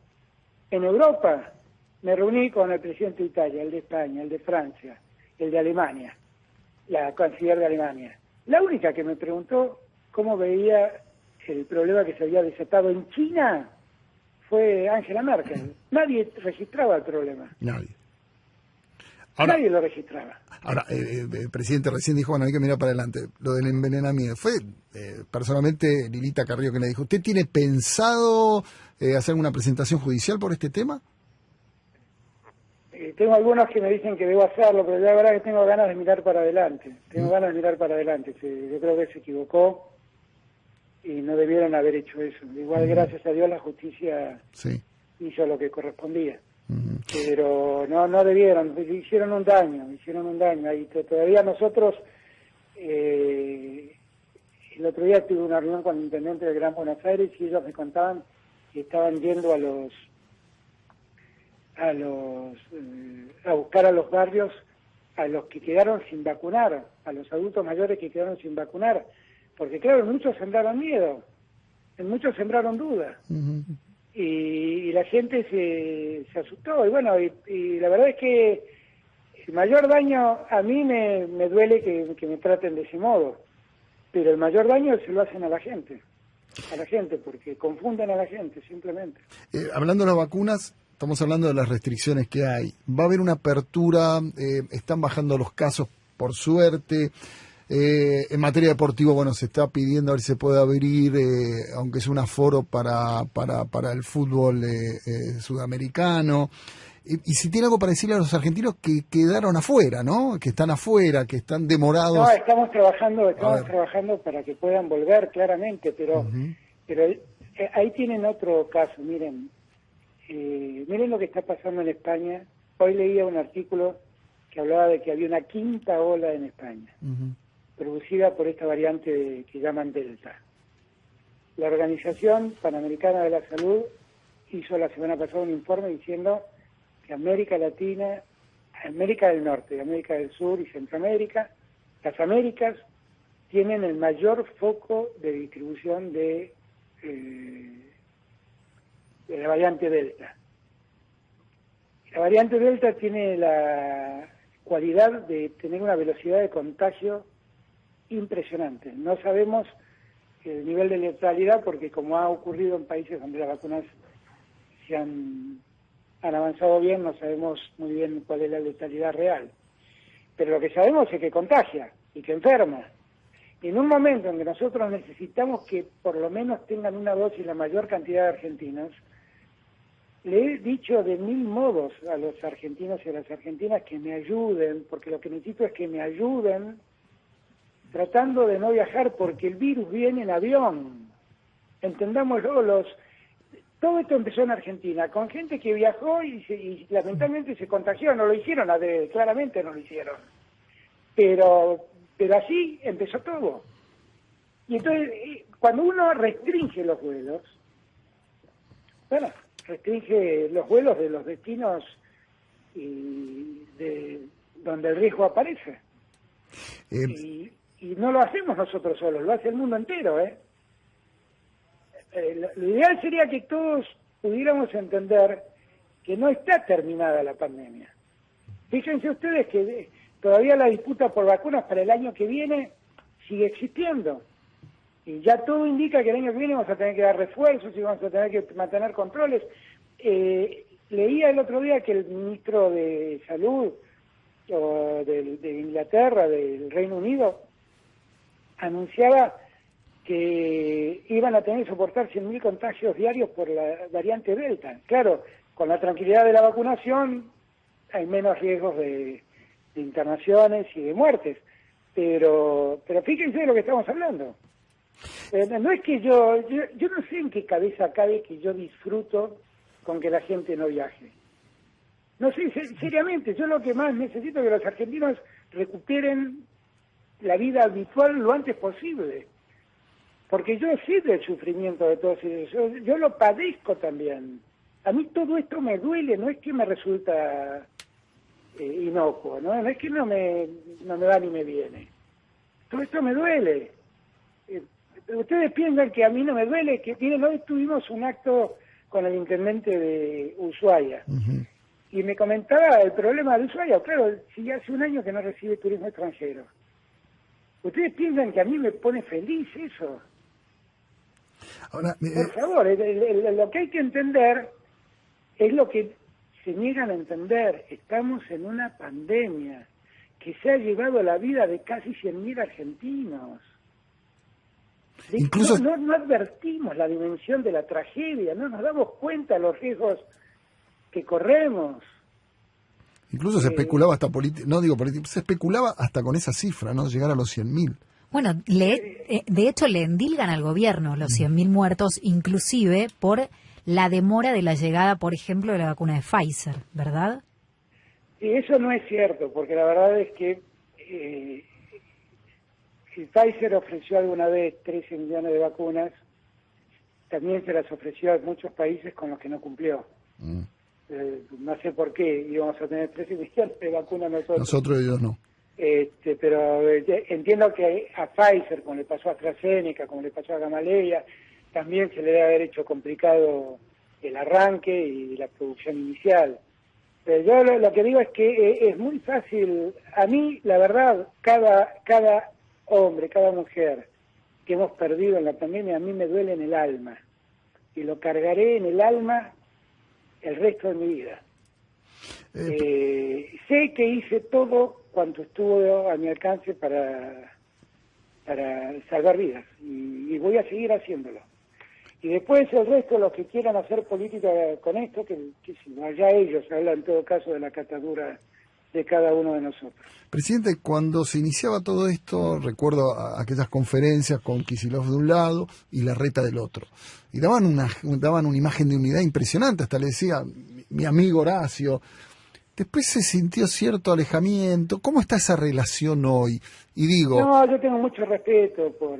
en Europa, me reuní con el presidente de Italia, el de España, el de Francia, el de Alemania, la canciller de Alemania. La única que me preguntó cómo veía el problema que se había desatado en China fue Angela Merkel. Nadie registraba el problema. Nadie lo registraba. Ahora, presidente, recién dijo, bueno, hay que mirar para adelante. Lo del envenenamiento. Fue personalmente Lilita Carrillo que le dijo, ¿usted tiene pensado hacer una presentación judicial por este tema? Tengo algunos que me dicen que debo hacerlo, pero la verdad es que tengo ganas de mirar para adelante. Yo creo que se equivocó y no debieron haber hecho eso. Igual, gracias a Dios, la justicia hizo lo que correspondía. Pero no debieron, hicieron un daño. Y todavía nosotros, el otro día tuve una reunión con el intendente del Gran Buenos Aires y ellos me contaban que estaban yendo a buscar a los barrios a los que quedaron sin vacunar, a los adultos mayores que quedaron sin vacunar, porque claro, en muchos sembraron miedo, en muchos sembraron dudas, y la gente se asustó, y bueno, y la verdad es que el mayor daño, a mí me duele que me traten de ese modo, pero el mayor daño se lo hacen a la gente, porque confunden a la gente, simplemente. Hablando de las vacunas, estamos hablando de las restricciones que hay. Va a haber una apertura, están bajando los casos por suerte. En materia deportiva, bueno, se está pidiendo a ver si se puede abrir, aunque es un aforo para el fútbol sudamericano. Y si tiene algo para decirle a los argentinos que quedaron afuera, ¿no? Que están afuera, que están demorados. No, estamos trabajando para que puedan volver, claramente, pero ahí tienen otro caso, miren lo que está pasando en España. Hoy leía un artículo que hablaba de que había una quinta ola en España, producida por esta variante que llaman Delta. La Organización Panamericana de la Salud hizo la semana pasada un informe diciendo que América Latina, América del Norte, América del Sur y Centroamérica, las Américas, tienen el mayor foco de distribución de la variante Delta. La variante Delta tiene la cualidad de tener una velocidad de contagio impresionante. No sabemos el nivel de letalidad porque, como ha ocurrido en países donde las vacunas se han avanzado bien, no sabemos muy bien cuál es la letalidad real. pero lo que sabemos es que contagia y que enferma. Y en un momento en que nosotros necesitamos que por lo menos tengan una dosis la mayor cantidad de argentinos, le he dicho de 1000 modos a los argentinos y a las argentinas que me ayuden, porque lo que necesito es que me ayuden tratando de no viajar, porque el virus viene en avión. Entendámoslo, todo esto empezó en Argentina, con gente que viajó y lamentablemente se contagió, no lo hicieron, claramente no lo hicieron. Pero así empezó todo. Y entonces, cuando uno restringe los vuelos, bueno, restringe los vuelos de los destinos y de donde el riesgo aparece. Y no lo hacemos nosotros solos, lo hace el mundo entero, ¿eh? Lo ideal sería que todos pudiéramos entender que no está terminada la pandemia. Fíjense ustedes que todavía la disputa por vacunas para el año que viene sigue existiendo. Y ya todo indica que el año que viene vamos a tener que dar refuerzos y vamos a tener que mantener controles. Leía el otro día que el ministro de Salud de Inglaterra, del Reino Unido, anunciaba que iban a tener que soportar 100.000 contagios diarios por la variante Delta. Claro, con la tranquilidad de la vacunación hay menos riesgos de internaciones y de muertes. Pero fíjense de lo que estamos hablando. No es que yo no sé en qué cabeza cabe que yo disfruto con que la gente no viaje. No sé, seriamente, yo lo que más necesito es que los argentinos recuperen la vida habitual lo antes posible. Porque yo sé del sufrimiento de todos ellos, yo lo padezco también. A mí todo esto me duele, no es que me resulta inocuo, no es que no me va ni me viene. Todo esto me duele. Ustedes piensan que a mí no me duele, que miren, hoy tuvimos un acto con el intendente de Ushuaia, y me comentaba el problema de Ushuaia. Claro, si hace un año que no recibe turismo extranjero. ¿Ustedes piensan que a mí me pone feliz eso? Ahora, por favor, lo que hay que entender es lo que se niegan a entender. Estamos en una pandemia que se ha llevado la vida de casi 100.000 argentinos. Incluso No advertimos la dimensión de la tragedia, no nos damos cuenta de los riesgos que corremos. Incluso se especulaba hasta se especulaba hasta con esa cifra, ¿no? Llegar a los 100.000. Bueno, de hecho le endilgan al gobierno los 100.000 muertos, inclusive por la demora de la llegada, por ejemplo, de la vacuna de Pfizer, ¿verdad? Y eso no es cierto, porque la verdad es que si Pfizer ofreció alguna vez 13 millones de vacunas, también se las ofreció a muchos países con los que no cumplió. No sé por qué íbamos a tener 13 millones de vacunas nosotros. Nosotros, ellos no. Pero entiendo que a Pfizer, como le pasó a AstraZeneca, como le pasó a Gamaleya, también se le debe haber hecho complicado el arranque y la producción inicial. Pero yo lo que digo es que es muy fácil. A mí, la verdad, cada hombre, cada mujer que hemos perdido en la pandemia, a mí me duele en el alma. Y lo cargaré en el alma el resto de mi vida. Sé que hice todo cuanto estuvo a mi alcance para salvar vidas y voy a seguir haciéndolo. Y después el resto, los que quieran hacer política con esto, que si no, ya ellos hablan en todo caso de la catadura de cada uno de nosotros. Presidente, cuando se iniciaba todo esto, recuerdo aquellas conferencias con Kicillof de un lado y Larreta del otro, y daban una imagen de unidad impresionante, hasta le decía mi amigo Horacio. Después se sintió cierto alejamiento. ¿Cómo está esa relación hoy? Y digo... No, yo tengo mucho respeto por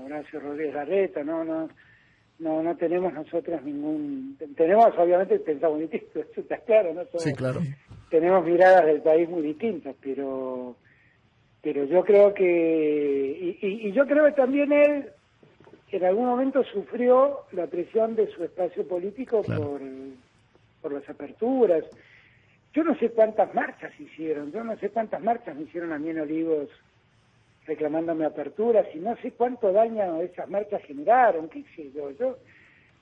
Horacio Rodríguez Larreta, no tenemos nosotros ningún... Tenemos, obviamente, pensamos distinto, eso está claro, ¿no? Sí, claro. Tenemos miradas del país muy distintas, pero yo creo que... Y yo creo que también él en algún momento sufrió la presión de su espacio político, claro, por las aperturas. Yo no sé cuántas marchas hicieron, me hicieron a mí en Olivos reclamándome aperturas, y no sé cuánto daño esas marchas generaron, qué sé yo. Yo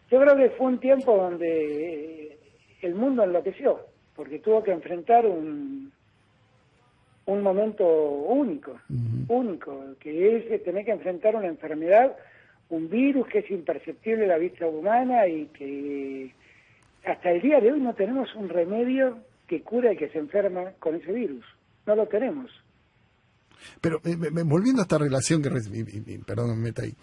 creo que fue un tiempo donde el mundo enloqueció, porque tuvo que enfrentar un un momento único, que es tener que enfrentar una enfermedad, un virus que es imperceptible a la vista humana y que hasta el día de hoy no tenemos un remedio que cura al que se enferma con ese virus. No lo tenemos. Pero volviendo a esta relación perdón, me meta ahí.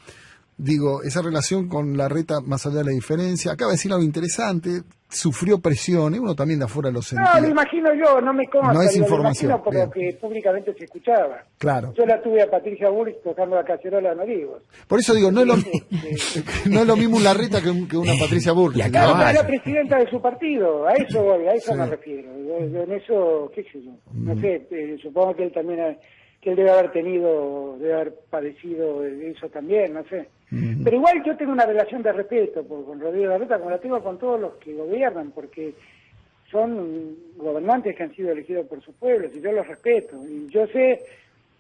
Digo, esa relación con Larreta, más allá de la diferencia, acaba de decir algo interesante, sufrió presión, y uno también de afuera lo sentía. No, lo imagino yo, no me consta, no es lo información, imagino por lo que públicamente se escuchaba. Claro. Yo la tuve a Patricia Bullrich tocando la cacerola en Olivos. Por eso digo, no es lo, no es lo mismo un Larreta que una Patricia Bullrich. Claro, pero era presidenta de su partido, a eso voy, a eso me refiero. Yo en eso, qué sé yo, no sé, supongo que él también, que él debe haber padecido eso también, no sé. Pero igual yo tengo una relación de respeto con Rodrigo Larreta, como la tengo con todos los que gobiernan, porque son gobernantes que han sido elegidos por sus pueblos, y yo los respeto. Y yo sé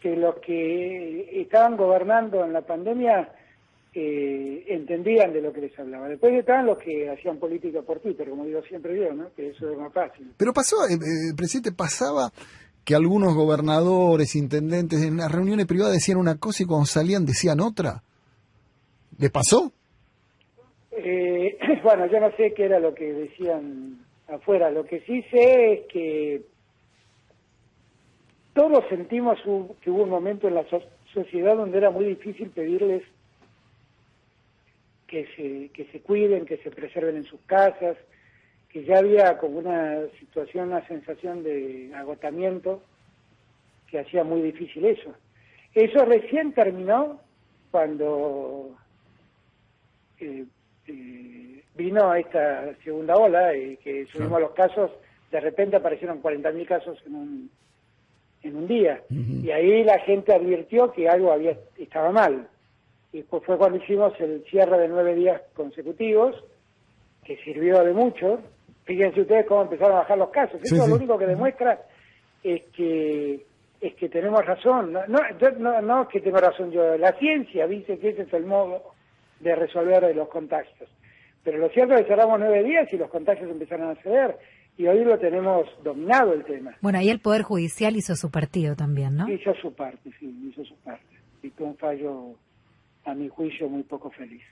que los que estaban gobernando en la pandemia entendían de lo que les hablaba. Después estaban los que hacían política por Twitter, como digo siempre yo, ¿no? Que eso es más fácil. Pero pasó, presidente, pasaba que algunos gobernadores, intendentes, en las reuniones privadas decían una cosa y cuando salían decían otra. ¿Le pasó? Bueno, yo no sé qué era lo que decían afuera. Lo que sí sé es que todos sentimos que hubo un momento en la sociedad donde era muy difícil pedirles que se cuiden, que se preserven en sus casas, que ya había como una situación, una sensación de agotamiento que hacía muy difícil eso. Eso recién terminó cuando vino esta segunda ola y que subimos los casos, de repente aparecieron 40.000 casos en un día. Y ahí la gente advirtió que algo estaba mal. Y después fue cuando hicimos el cierre de 9 días consecutivos, que sirvió de mucho. Fíjense ustedes cómo empezaron a bajar los casos. Eso lo único que demuestra es que tenemos razón. No es que tengo razón yo. La ciencia dice que ese es el modo de resolver los contagios. Pero lo cierto es que cerramos 9 días y los contagios empezaron a ceder. Y hoy lo tenemos dominado el tema. Bueno, ahí el Poder Judicial hizo su partido también, ¿no? Hizo su parte, sí, hizo su parte. Y fue un fallo, a mi juicio, muy poco feliz.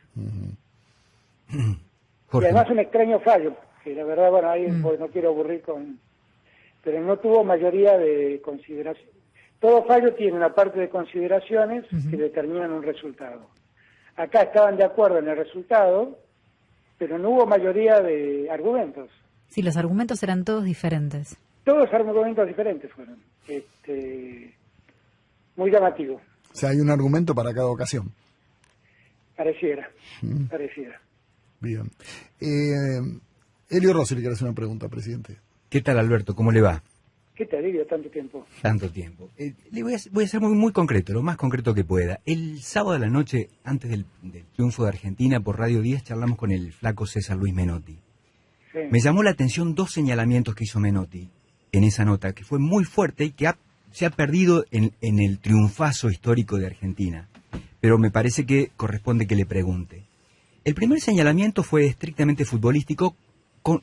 Y además un extraño fallo, que la verdad, bueno, ahí pues, no quiero aburrir pero no tuvo mayoría de consideración. Todo fallo tiene una parte de consideraciones que determinan un resultado. Acá estaban de acuerdo en el resultado, pero no hubo mayoría de argumentos. Sí, los argumentos eran todos diferentes. Todos argumentos diferentes fueron. Muy llamativo. O sea, hay un argumento para cada ocasión. Pareciera. Bien. Elio Rossi le quiere hacer una pregunta, presidente. ¿Qué tal, Alberto? ¿Cómo le va? ¿Qué te alivia tanto tiempo? Tanto tiempo. Le voy a ser muy concreto, lo más concreto que pueda. El sábado de la noche, antes del triunfo de Argentina, por Radio 10, charlamos con el flaco César Luis Menotti. Sí. Me llamó la atención 2 señalamientos que hizo Menotti en esa nota, que fue muy fuerte y que se ha perdido en el triunfazo histórico de Argentina. Pero me parece que corresponde que le pregunte. El primer señalamiento fue estrictamente futbolístico,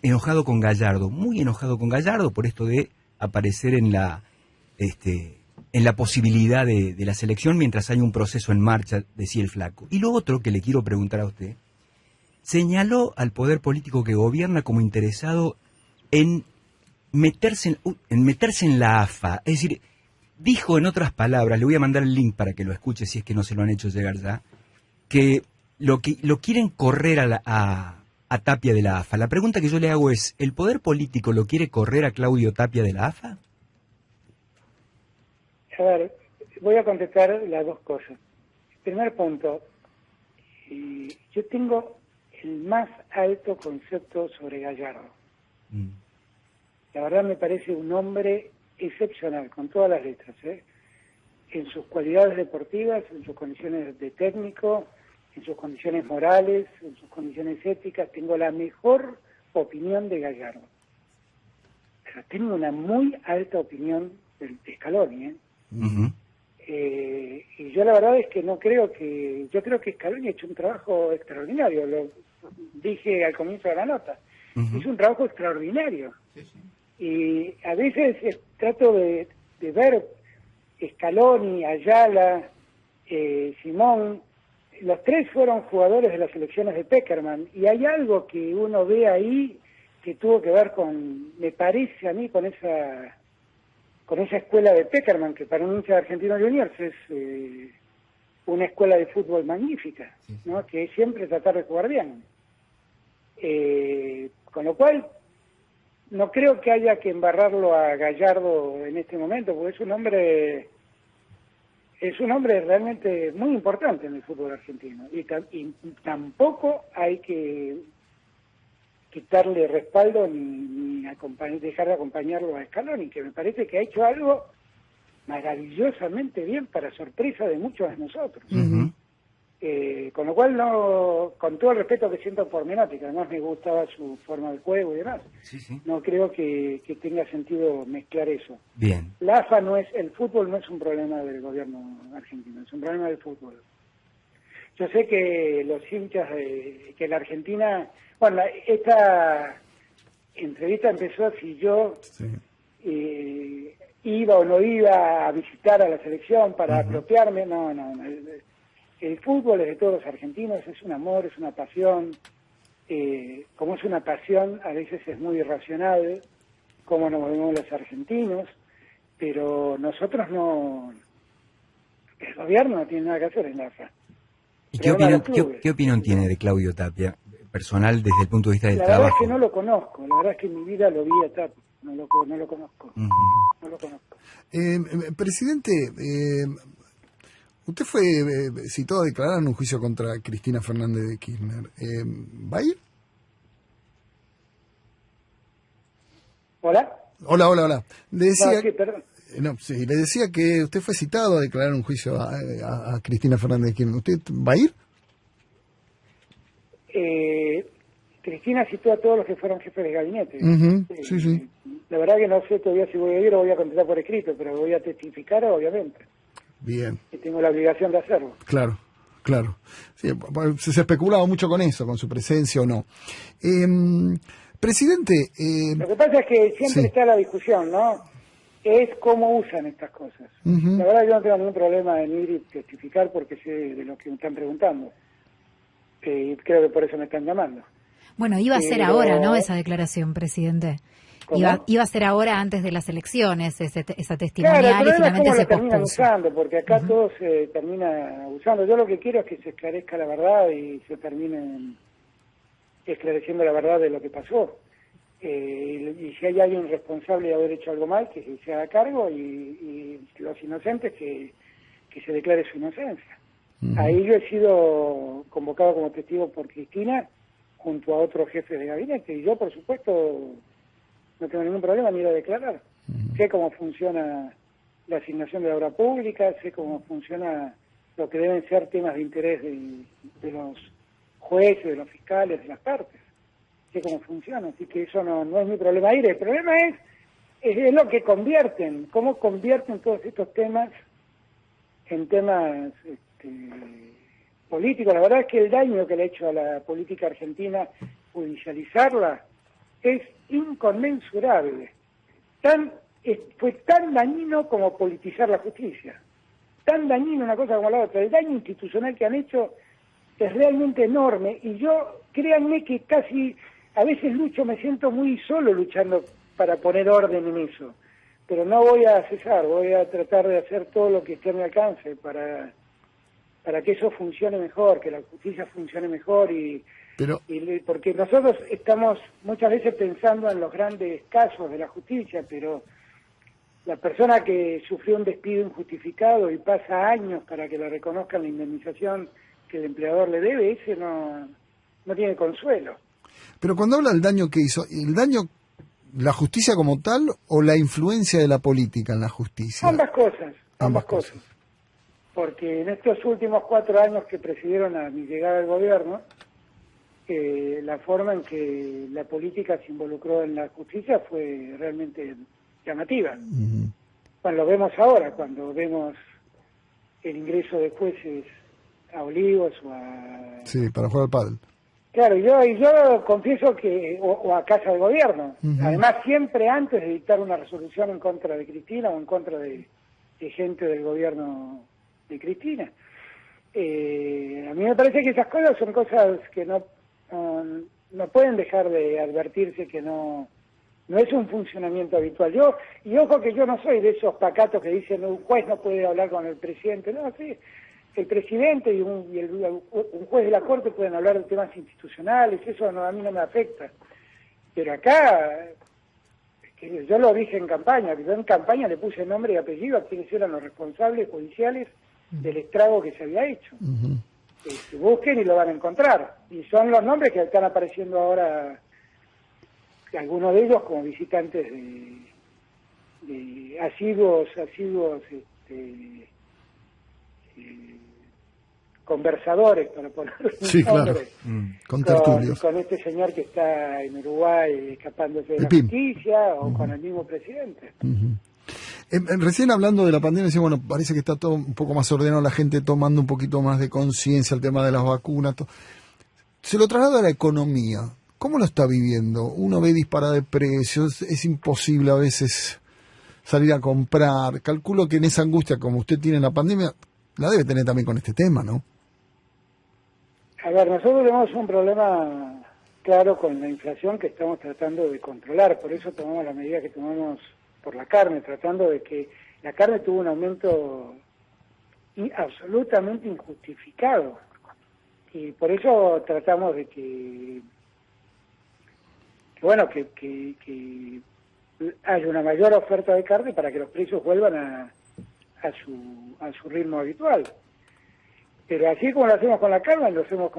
enojado con Gallardo, muy enojado con Gallardo por esto de aparecer en la posibilidad de la selección mientras hay un proceso en marcha, decía el flaco. Y lo otro que le quiero preguntar a usted, señaló al poder político que gobierna como interesado en meterse en la AFA. Es decir, dijo en otras palabras, le voy a mandar el link para que lo escuche si es que no se lo han hecho llegar ya, que lo quieren correr a Tapia de la AFA. La pregunta que yo le hago es, ¿el poder político lo quiere correr a Claudio Tapia de la AFA? A ver, voy a contestar las dos cosas. Primer punto, yo tengo el más alto concepto sobre Gallardo. La verdad me parece un hombre excepcional, con todas las letras, en sus cualidades deportivas, en sus condiciones de técnico, en sus condiciones morales, en sus condiciones éticas. Tengo la mejor opinión de Gallardo. Pero tengo una muy alta opinión de Scaloni, y yo la verdad es que yo creo que Scaloni ha hecho un trabajo extraordinario, lo dije al comienzo de la nota, hizo un trabajo extraordinario. Y a veces trato de ver Scaloni, Ayala, Simón, los tres fueron jugadores de las selecciones de Pekerman, y hay algo que uno ve ahí que tuvo que ver con, me parece a mí, con esa escuela de Pekerman, que para un hincha de Argentinos Juniors es una escuela de fútbol magnífica, ¿no? Que es siempre tratar de jugar bien. Con lo cual, no creo que haya que embarrarlo a Gallardo en este momento, porque es un hombre realmente muy importante en el fútbol argentino, y tampoco hay que quitarle respaldo ni dejar de acompañarlo a Scaloni, que me parece que ha hecho algo maravillosamente bien para sorpresa de muchos de nosotros. Uh-huh. Con lo cual, no, con todo el respeto que siento por Menotti, que además me gustaba su forma de juego y demás, no creo que tenga sentido mezclar eso. Bien. La AFA el fútbol no es un problema del gobierno argentino, es un problema del fútbol. Yo sé que los hinchas que la Argentina, bueno, esta entrevista empezó si yo iba o no iba a visitar a la selección para apropiarme, no. El fútbol es de todos los argentinos, es un amor, es una pasión. Como es una pasión, a veces es muy irracional, como nos movemos los argentinos, pero nosotros no. El gobierno no tiene nada que hacer en la AFA. ¿Y qué opinión tiene de Claudio Tapia, personal desde el punto de vista del trabajo? La verdad es que no lo conozco, la verdad es que en mi vida lo vi a Tapia, no lo conozco. No lo conozco. Presidente, usted fue citado a declarar en un juicio contra Cristina Fernández de Kirchner. ¿Va a ir? ¿Hola? Hola. Le decía, perdón. Le decía que usted fue citado a declarar un juicio a Cristina Fernández de Kirchner. ¿Usted va a ir? Cristina citó a todos los que fueron jefes de gabinete. Sí. La verdad que no sé todavía si voy a ir o voy a contestar por escrito, pero voy a testificar, obviamente. Bien. Y tengo la obligación de hacerlo. Claro. Sí, se especulaba mucho con eso, con su presencia o no. Presidente... Lo que pasa es que siempre está la discusión, ¿no? Es cómo usan estas cosas. La verdad yo no tengo ningún problema en ir y testificar porque sé de lo que me están preguntando. Creo que por eso me están llamando. Bueno, iba a ser ahora, ¿no? Esa declaración, presidente. Iba a ser ahora antes de las elecciones, esa testimonial, claro, y finalmente se terminan pospuso. usando, porque acá todo se termina usando. Yo lo que quiero es que se esclarezca la verdad y se termine esclareciendo la verdad de lo que pasó. Y si hay alguien responsable de haber hecho algo mal, que se haga cargo, y los inocentes que se declare su inocencia. Ahí yo he sido convocado como testigo por Cristina junto a otros jefes de gabinete, y yo por supuesto no tengo ningún problema en ir a declarar. Sé cómo funciona la asignación de la obra pública, sé cómo funciona lo que deben ser temas de interés de los jueces, de los fiscales, de las partes. Sé cómo funciona, así que eso no es mi problema ir. El problema es lo que convierten, cómo convierten todos estos temas en temas políticos. La verdad es que el daño que le ha hecho a la política argentina judicializarla es inconmensurable. Fue tan dañino como politizar la justicia. Tan dañino una cosa como la otra. El daño institucional que han hecho es realmente enorme, y yo, créanme que casi a veces me siento muy solo luchando para poner orden en eso. Pero no voy a cesar, voy a tratar de hacer todo lo que esté a mi alcance para que eso funcione mejor, que la justicia funcione mejor, porque nosotros estamos muchas veces pensando en los grandes casos de la justicia, pero la persona que sufrió un despido injustificado y pasa años para que le reconozcan la indemnización que el empleador le debe, ese no tiene consuelo. Pero cuando habla del daño que hizo, ¿el daño, la justicia como tal, o la influencia de la política en la justicia? Ambas cosas. Porque en estos últimos 4 años que precedieron a mi llegada al gobierno, la forma en que la política se involucró en la justicia fue realmente llamativa. Bueno, lo vemos ahora, cuando vemos el ingreso de jueces a Olivos o a... Sí, para jugar al pádel. Claro, yo confieso que, o a Casa de Gobierno, además siempre antes de dictar una resolución en contra de Cristina o en contra de gente del gobierno de Cristina. A mí me parece que esas cosas son cosas que no pueden dejar de advertirse, que no es un funcionamiento habitual. Y ojo que yo no soy de esos pacatos que dicen un juez no puede hablar con el presidente. No, sí, el presidente y un juez de la Corte pueden hablar de temas institucionales, eso a mí no me afecta. Pero acá, yo lo dije en campaña, yo en campaña le puse nombre y apellido a quienes eran los responsables judiciales del estrago que se había hecho. Busquen y lo van a encontrar. Y son los nombres que están apareciendo ahora, algunos de ellos como visitantes de asiduos conversadores, para poner sí, nombre, claro. con este señor que está en Uruguay escapándose de la justicia, o con el mismo presidente. Recién hablando de la pandemia, decía, bueno, parece que está todo un poco más ordenado, la gente tomando un poquito más de conciencia el tema de las vacunas. Se lo traslado a la economía. ¿Cómo lo está viviendo? Uno ve disparada de precios, es imposible a veces salir a comprar. Calculo que en esa angustia, como usted tiene en la pandemia, la debe tener también con este tema, ¿no? A ver, nosotros tenemos un problema claro con la inflación que estamos tratando de controlar, por eso tomamos la medida que tomamos por la carne, tratando de que la carne tuvo un aumento absolutamente injustificado, y por eso tratamos de que haya una mayor oferta de carne para que los precios vuelvan a su ritmo habitual. Pero así como lo hacemos con la carne, lo hacemos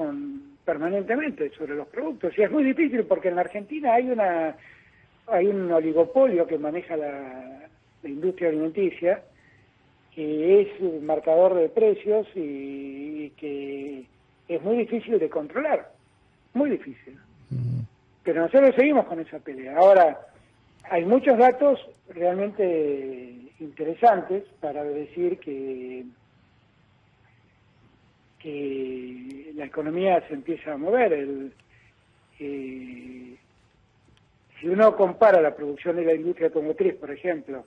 permanentemente sobre los productos, y es muy difícil porque en la Argentina hay un oligopolio que maneja la industria alimenticia, que es un marcador de precios y que es muy difícil de controlar, muy difícil. Pero nosotros seguimos con esa pelea. Ahora, hay muchos datos realmente interesantes para decir que la economía se empieza a mover. Si uno compara la producción de la industria automotriz, por ejemplo,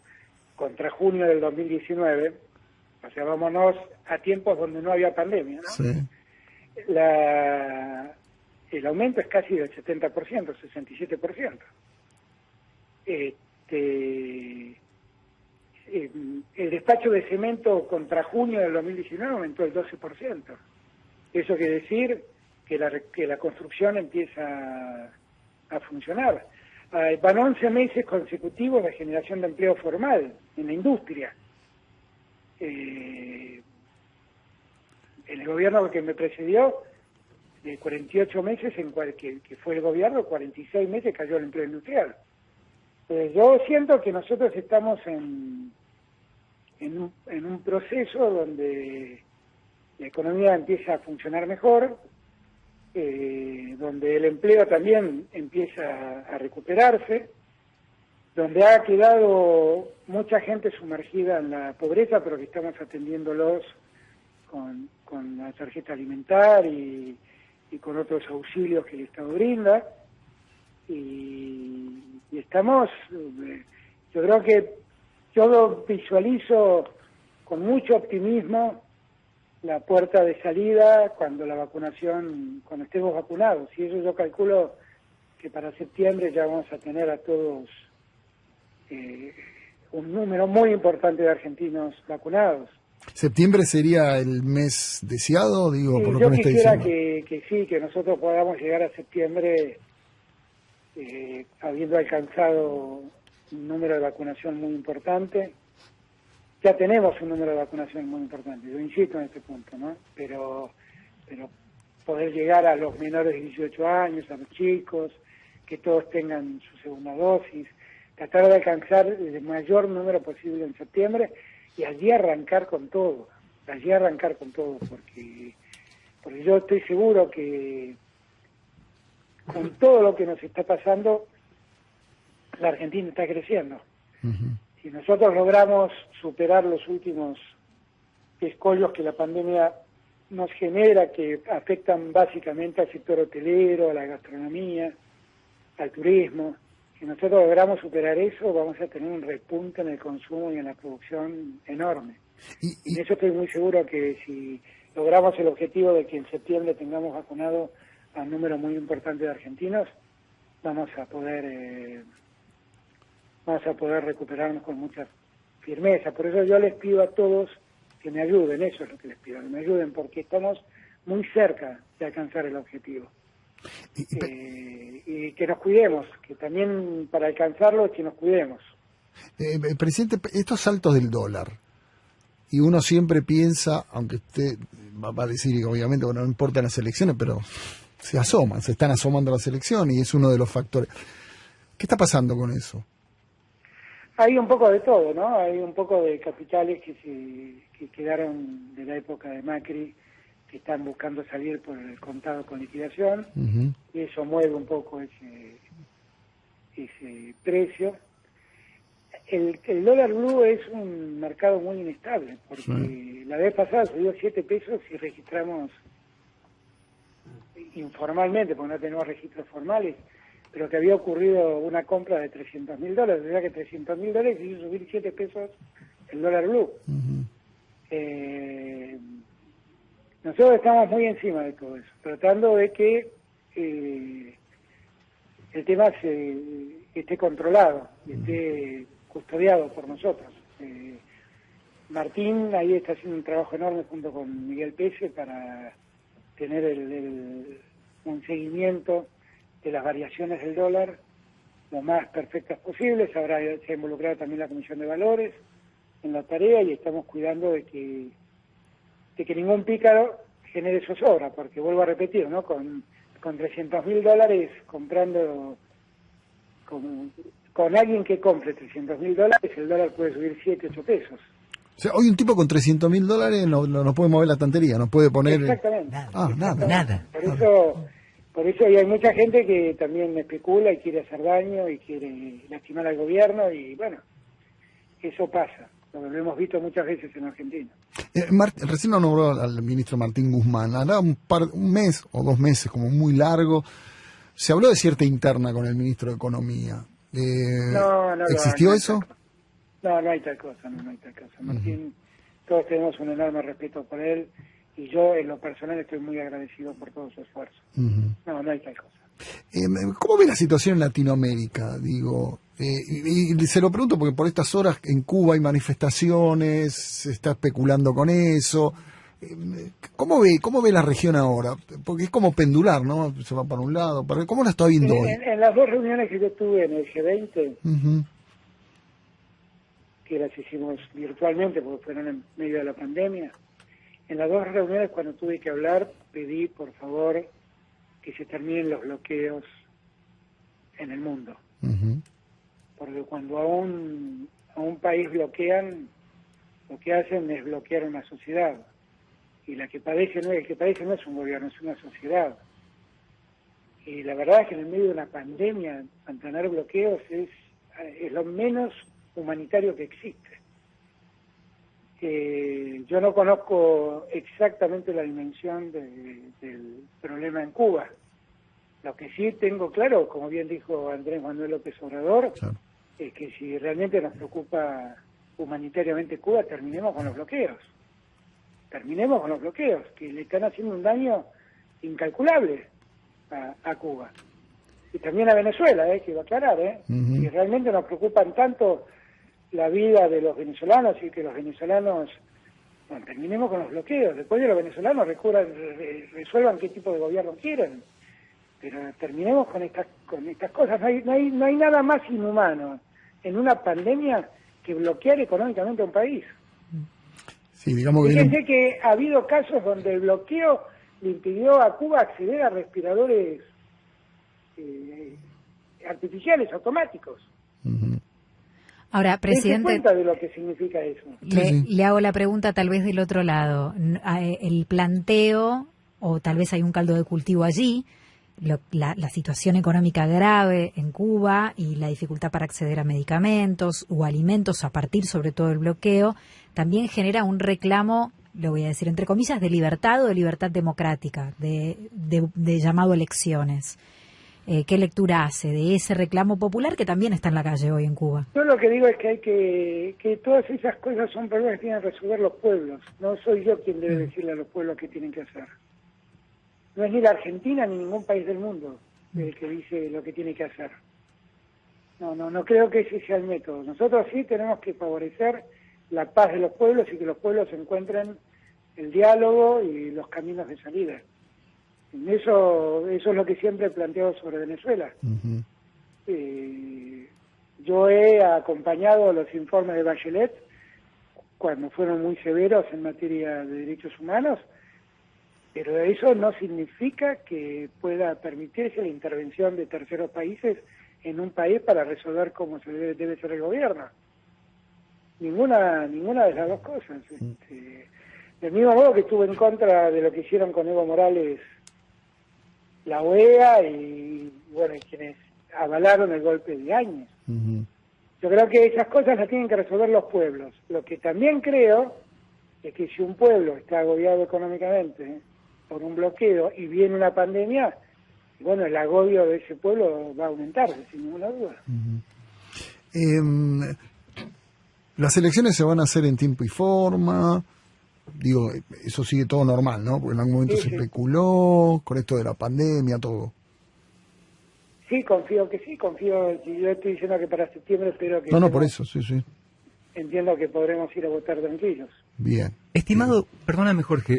contra junio del 2019, o sea, vámonos a tiempos donde no había pandemia, ¿no? Sí. El aumento es casi del 70%, 67%. El despacho de cemento contra junio del 2019 aumentó el 12%. Eso quiere decir que la construcción empieza a funcionar. Van 11 meses consecutivos de generación de empleo formal en la industria. En el gobierno que me precedió, de 48 meses que fue el gobierno, 46 meses cayó el empleo industrial. Yo siento que nosotros estamos en un proceso donde la economía empieza a funcionar mejor, donde el empleo también empieza a recuperarse, donde ha quedado mucha gente sumergida en la pobreza, pero que estamos atendiéndolos con la tarjeta alimentar y con otros auxilios que el Estado brinda, y estamos, yo creo que yo lo visualizo con mucho optimismo la puerta de salida cuando estemos vacunados, y eso yo calculo que para septiembre ya vamos a tener a todos un número muy importante de argentinos vacunados. ¿Septiembre sería el mes deseado? Digo, Sí, por lo yo que me está quisiera diciendo. que nosotros podamos llegar a septiembre habiendo alcanzado un número de vacunación muy importante. Ya tenemos un número de vacunación muy importante, yo insisto en este punto, ¿no? Pero poder llegar a los menores de 18 años, a los chicos, que todos tengan su segunda dosis, tratar de alcanzar el mayor número posible en septiembre y allí arrancar con todo, porque yo estoy seguro que con todo lo que nos está pasando, la Argentina está creciendo. Uh-huh. Si nosotros logramos superar los últimos escollos que la pandemia nos genera, que afectan básicamente al sector hotelero, a la gastronomía, al turismo, Si nosotros logramos superar eso, vamos a tener un repunte en el consumo y en la producción enorme. Y eso estoy muy seguro que si logramos el objetivo de que en septiembre tengamos vacunado a un número muy importante de argentinos, vamos a poder recuperarnos con mucha firmeza. Por eso yo les pido a todos que me ayuden, eso es lo que les pido, que me ayuden, porque estamos muy cerca de alcanzar el objetivo. Y que nos cuidemos, que también para alcanzarlo es que nos cuidemos. Presidente, estos saltos del dólar, y uno siempre piensa, aunque usted va a decir que obviamente no importan las elecciones, pero se están asomando las elecciones y es uno de los factores. ¿Qué está pasando con eso? Hay un poco de todo, ¿no? Hay un poco de capitales que quedaron de la época de Macri, que están buscando salir por el contado con liquidación, y eso mueve un poco ese precio. El dólar blue es un mercado muy inestable, porque la vez pasada subió 7 pesos y registramos informalmente, porque no tenemos registros formales, pero que había ocurrido una compra de $300.000, o sea que $300.000 hizo subir 7 pesos el dólar blue. Nosotros estamos muy encima de todo eso, tratando de que el tema esté controlado, esté custodiado por nosotros. Martín ahí está haciendo un trabajo enorme junto con Miguel Pese para tener un seguimiento de las variaciones del dólar lo más perfectas posibles. Ahora se ha involucrado también la Comisión de Valores en la tarea y estamos cuidando de que ningún pícaro genere zozobra, porque vuelvo a repetir, ¿no? Con $300.000 comprando con alguien que compre $300.000, el dólar puede subir 7, 8 pesos. O sea, hoy un tipo con $300.000 no puede mover la estantería, no puede poner... Exactamente. Nada. Por eso y hay mucha gente que también especula y quiere hacer daño y quiere lastimar al gobierno y bueno, eso pasa. Lo hemos visto muchas veces en Argentina. Recién lo nombró al ministro Martín Guzmán. Hará un mes o 2 meses, como muy largo. Se habló de cierta interna con el ministro de Economía. No, ¿Existió eso? No hay tal cosa, no hay tal cosa. Martín, todos tenemos un enorme respeto por él y yo en lo personal estoy muy agradecido por todo su esfuerzo. No hay tal cosa. ¿Cómo ve la situación en Latinoamérica? Digo, y se lo pregunto porque por estas horas en Cuba hay manifestaciones, se está especulando con eso. ¿Cómo ve la región ahora? Porque es como pendular, ¿no? Se va para un lado, para ¿cómo la está viendo hoy? En las 2 reuniones que yo tuve en el G20, que las hicimos virtualmente porque fueron en medio de la pandemia, en las 2 reuniones cuando tuve que hablar pedí por favor que se terminen los bloqueos en el mundo. Porque cuando a un país bloquean, lo que hacen es bloquear una sociedad. Y el que padece no es un gobierno, es una sociedad. Y la verdad es que en el medio de una pandemia, mantener bloqueos es lo menos humanitario que existe. Yo no conozco exactamente la dimensión del problema en Cuba. Lo que sí tengo claro, como bien dijo Andrés Manuel López Obrador, claro, es que si realmente nos preocupa humanitariamente Cuba, terminemos con los bloqueos. Terminemos con los bloqueos, que le están haciendo un daño incalculable a Cuba. Y también a Venezuela, que va a aclarar, Si realmente nos preocupan tanto la vida de los venezolanos y que los venezolanos, bueno, terminemos con los bloqueos. Después de los venezolanos resuelvan qué tipo de gobierno quieren. Pero terminemos con estas cosas. No hay nada más inhumano en una pandemia que bloquear económicamente a un país. Sí, digamos que fíjense que ha habido casos donde el bloqueo le impidió a Cuba acceder a respiradores artificiales, automáticos. Ahora, presidente, ¿se cuenta de lo que significa eso? Le hago la pregunta tal vez del otro lado. El planteo, o tal vez hay un caldo de cultivo allí, la situación económica grave en Cuba y la dificultad para acceder a medicamentos o alimentos a partir sobre todo del bloqueo, también genera un reclamo, lo voy a decir entre comillas, de libertad o de libertad democrática, de llamado a elecciones. ¿Qué lectura hace de ese reclamo popular que también está en la calle hoy en Cuba? Yo lo que digo es que hay que todas esas cosas son problemas que tienen que resolver los pueblos. No soy yo quien debe decirle a los pueblos qué tienen que hacer. No es ni la Argentina ni ningún país del mundo el que dice lo que tiene que hacer. No creo que ese sea el método. Nosotros sí tenemos que favorecer la paz de los pueblos y que los pueblos encuentren el diálogo y los caminos de salida. Eso es lo que siempre he planteado sobre Venezuela. Uh-huh. Yo he acompañado los informes de Bachelet cuando fueron muy severos en materia de derechos humanos, pero eso no significa que pueda permitirse la intervención de terceros países en un país para resolver cómo se debe ser el gobierno. Ninguna de las dos cosas. Del mismo modo que estuve en contra de lo que hicieron con Evo Morales la OEA y bueno, quienes avalaron el golpe de Áñez. Uh-huh. Yo creo que esas cosas las tienen que resolver los pueblos. Lo que también creo es que si un pueblo está agobiado económicamente por un bloqueo y viene una pandemia, bueno, el agobio de ese pueblo va a aumentar, sin ninguna duda. Uh-huh. Las elecciones se van a hacer en tiempo y forma. Digo, eso sigue todo normal, ¿no? Porque en algún momento se especuló con esto de la pandemia, todo. Sí, confío. Si yo estoy diciendo que para septiembre espero que... No, por eso, sí. Entiendo que podremos ir a votar tranquilos. Bien. Estimado, perdóname Jorge,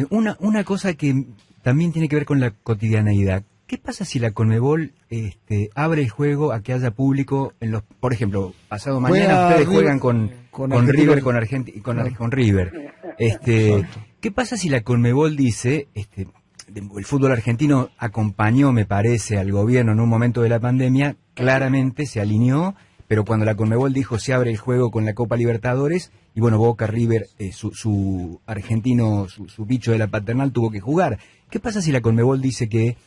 una cosa que también tiene que ver con la cotidianeidad. ¿Qué pasa si la Conmebol abre el juego a que haya público en los, por ejemplo, pasado mañana ustedes juegan con River, con River? ¿Qué pasa si la Conmebol dice, el fútbol argentino acompañó, me parece, al gobierno en un momento de la pandemia, claramente se alineó, pero cuando la Conmebol dijo se abre el juego con la Copa Libertadores, y bueno, Boca, River, su argentino, su bicho de la paternal tuvo que jugar? ¿Qué pasa si la Conmebol dice que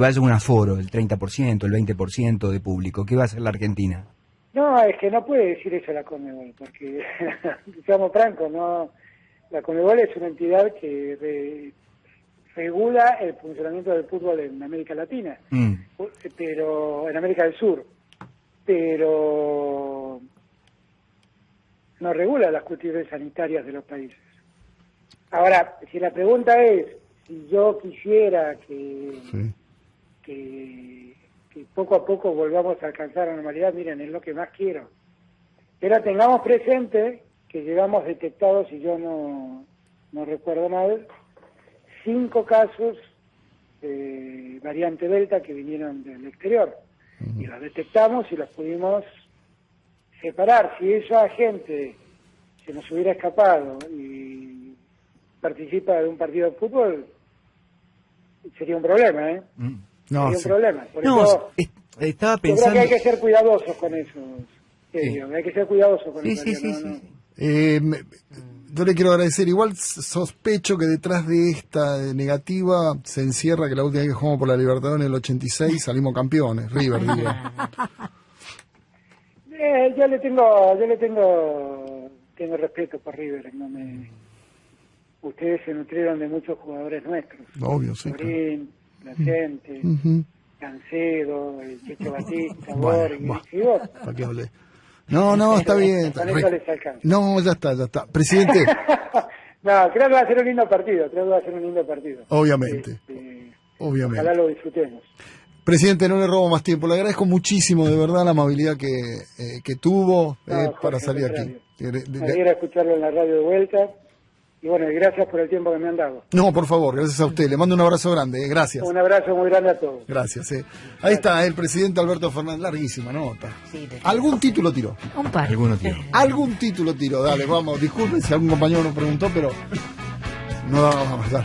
vaya un aforo, el 30%, el 20% de público? ¿Qué va a hacer la Argentina? No, es que no puede decir eso la Conmebol, porque, seamos francos, no, la Conmebol es una entidad que regula el funcionamiento del fútbol en América Latina, pero en América del Sur, pero no regula las cuestiones sanitarias de los países. Ahora, si la pregunta es si yo quisiera que poco a poco volvamos a alcanzar la normalidad, miren, es lo que más quiero. Pero tengamos presente que llevamos detectados, si yo no recuerdo mal, 5 casos de variante Delta que vinieron del exterior. Uh-huh. Y los detectamos y los pudimos separar. Si esa gente se nos hubiera escapado y participa de un partido de fútbol, sería un problema, ¿eh? No, sería un problema. Por no, eso, estaba pensando... Yo creo que hay que ser cuidadosos con eso. Sí. Hay que ser cuidadosos con eso. Yo le quiero agradecer. Igual sospecho que detrás de esta negativa se encierra que la última vez que jugamos por la Libertadores en el 86 salimos campeones. River, digo. Yo le tengo respeto por River. Ustedes se nutrieron de muchos jugadores nuestros. Obvio, sí. Morín, Placente, Cancedo, el Checho Batista, Borghi, ¿y vos? ¿Para qué hablé? No, está bien. Con eso les alcanza. No, ya está. Presidente. No, creo que va a ser un lindo partido. Obviamente. Obviamente. Ojalá lo disfrutemos. Presidente, no le robo más tiempo. Le agradezco muchísimo, de verdad, la amabilidad que tuvo para salir aquí. Me alegra escucharlo en la radio de vuelta. Y bueno, gracias por el tiempo que me han dado. No, por favor, gracias a usted. Le mando un abrazo grande, gracias. Un abrazo muy grande a todos. Gracias. Ahí está el presidente Alberto Fernández, larguísima nota. Sí, ¿Algún título tiró? Un par. Algún título tiró, dale, vamos. Disculpen si algún compañero nos preguntó, pero no daba más. Dale.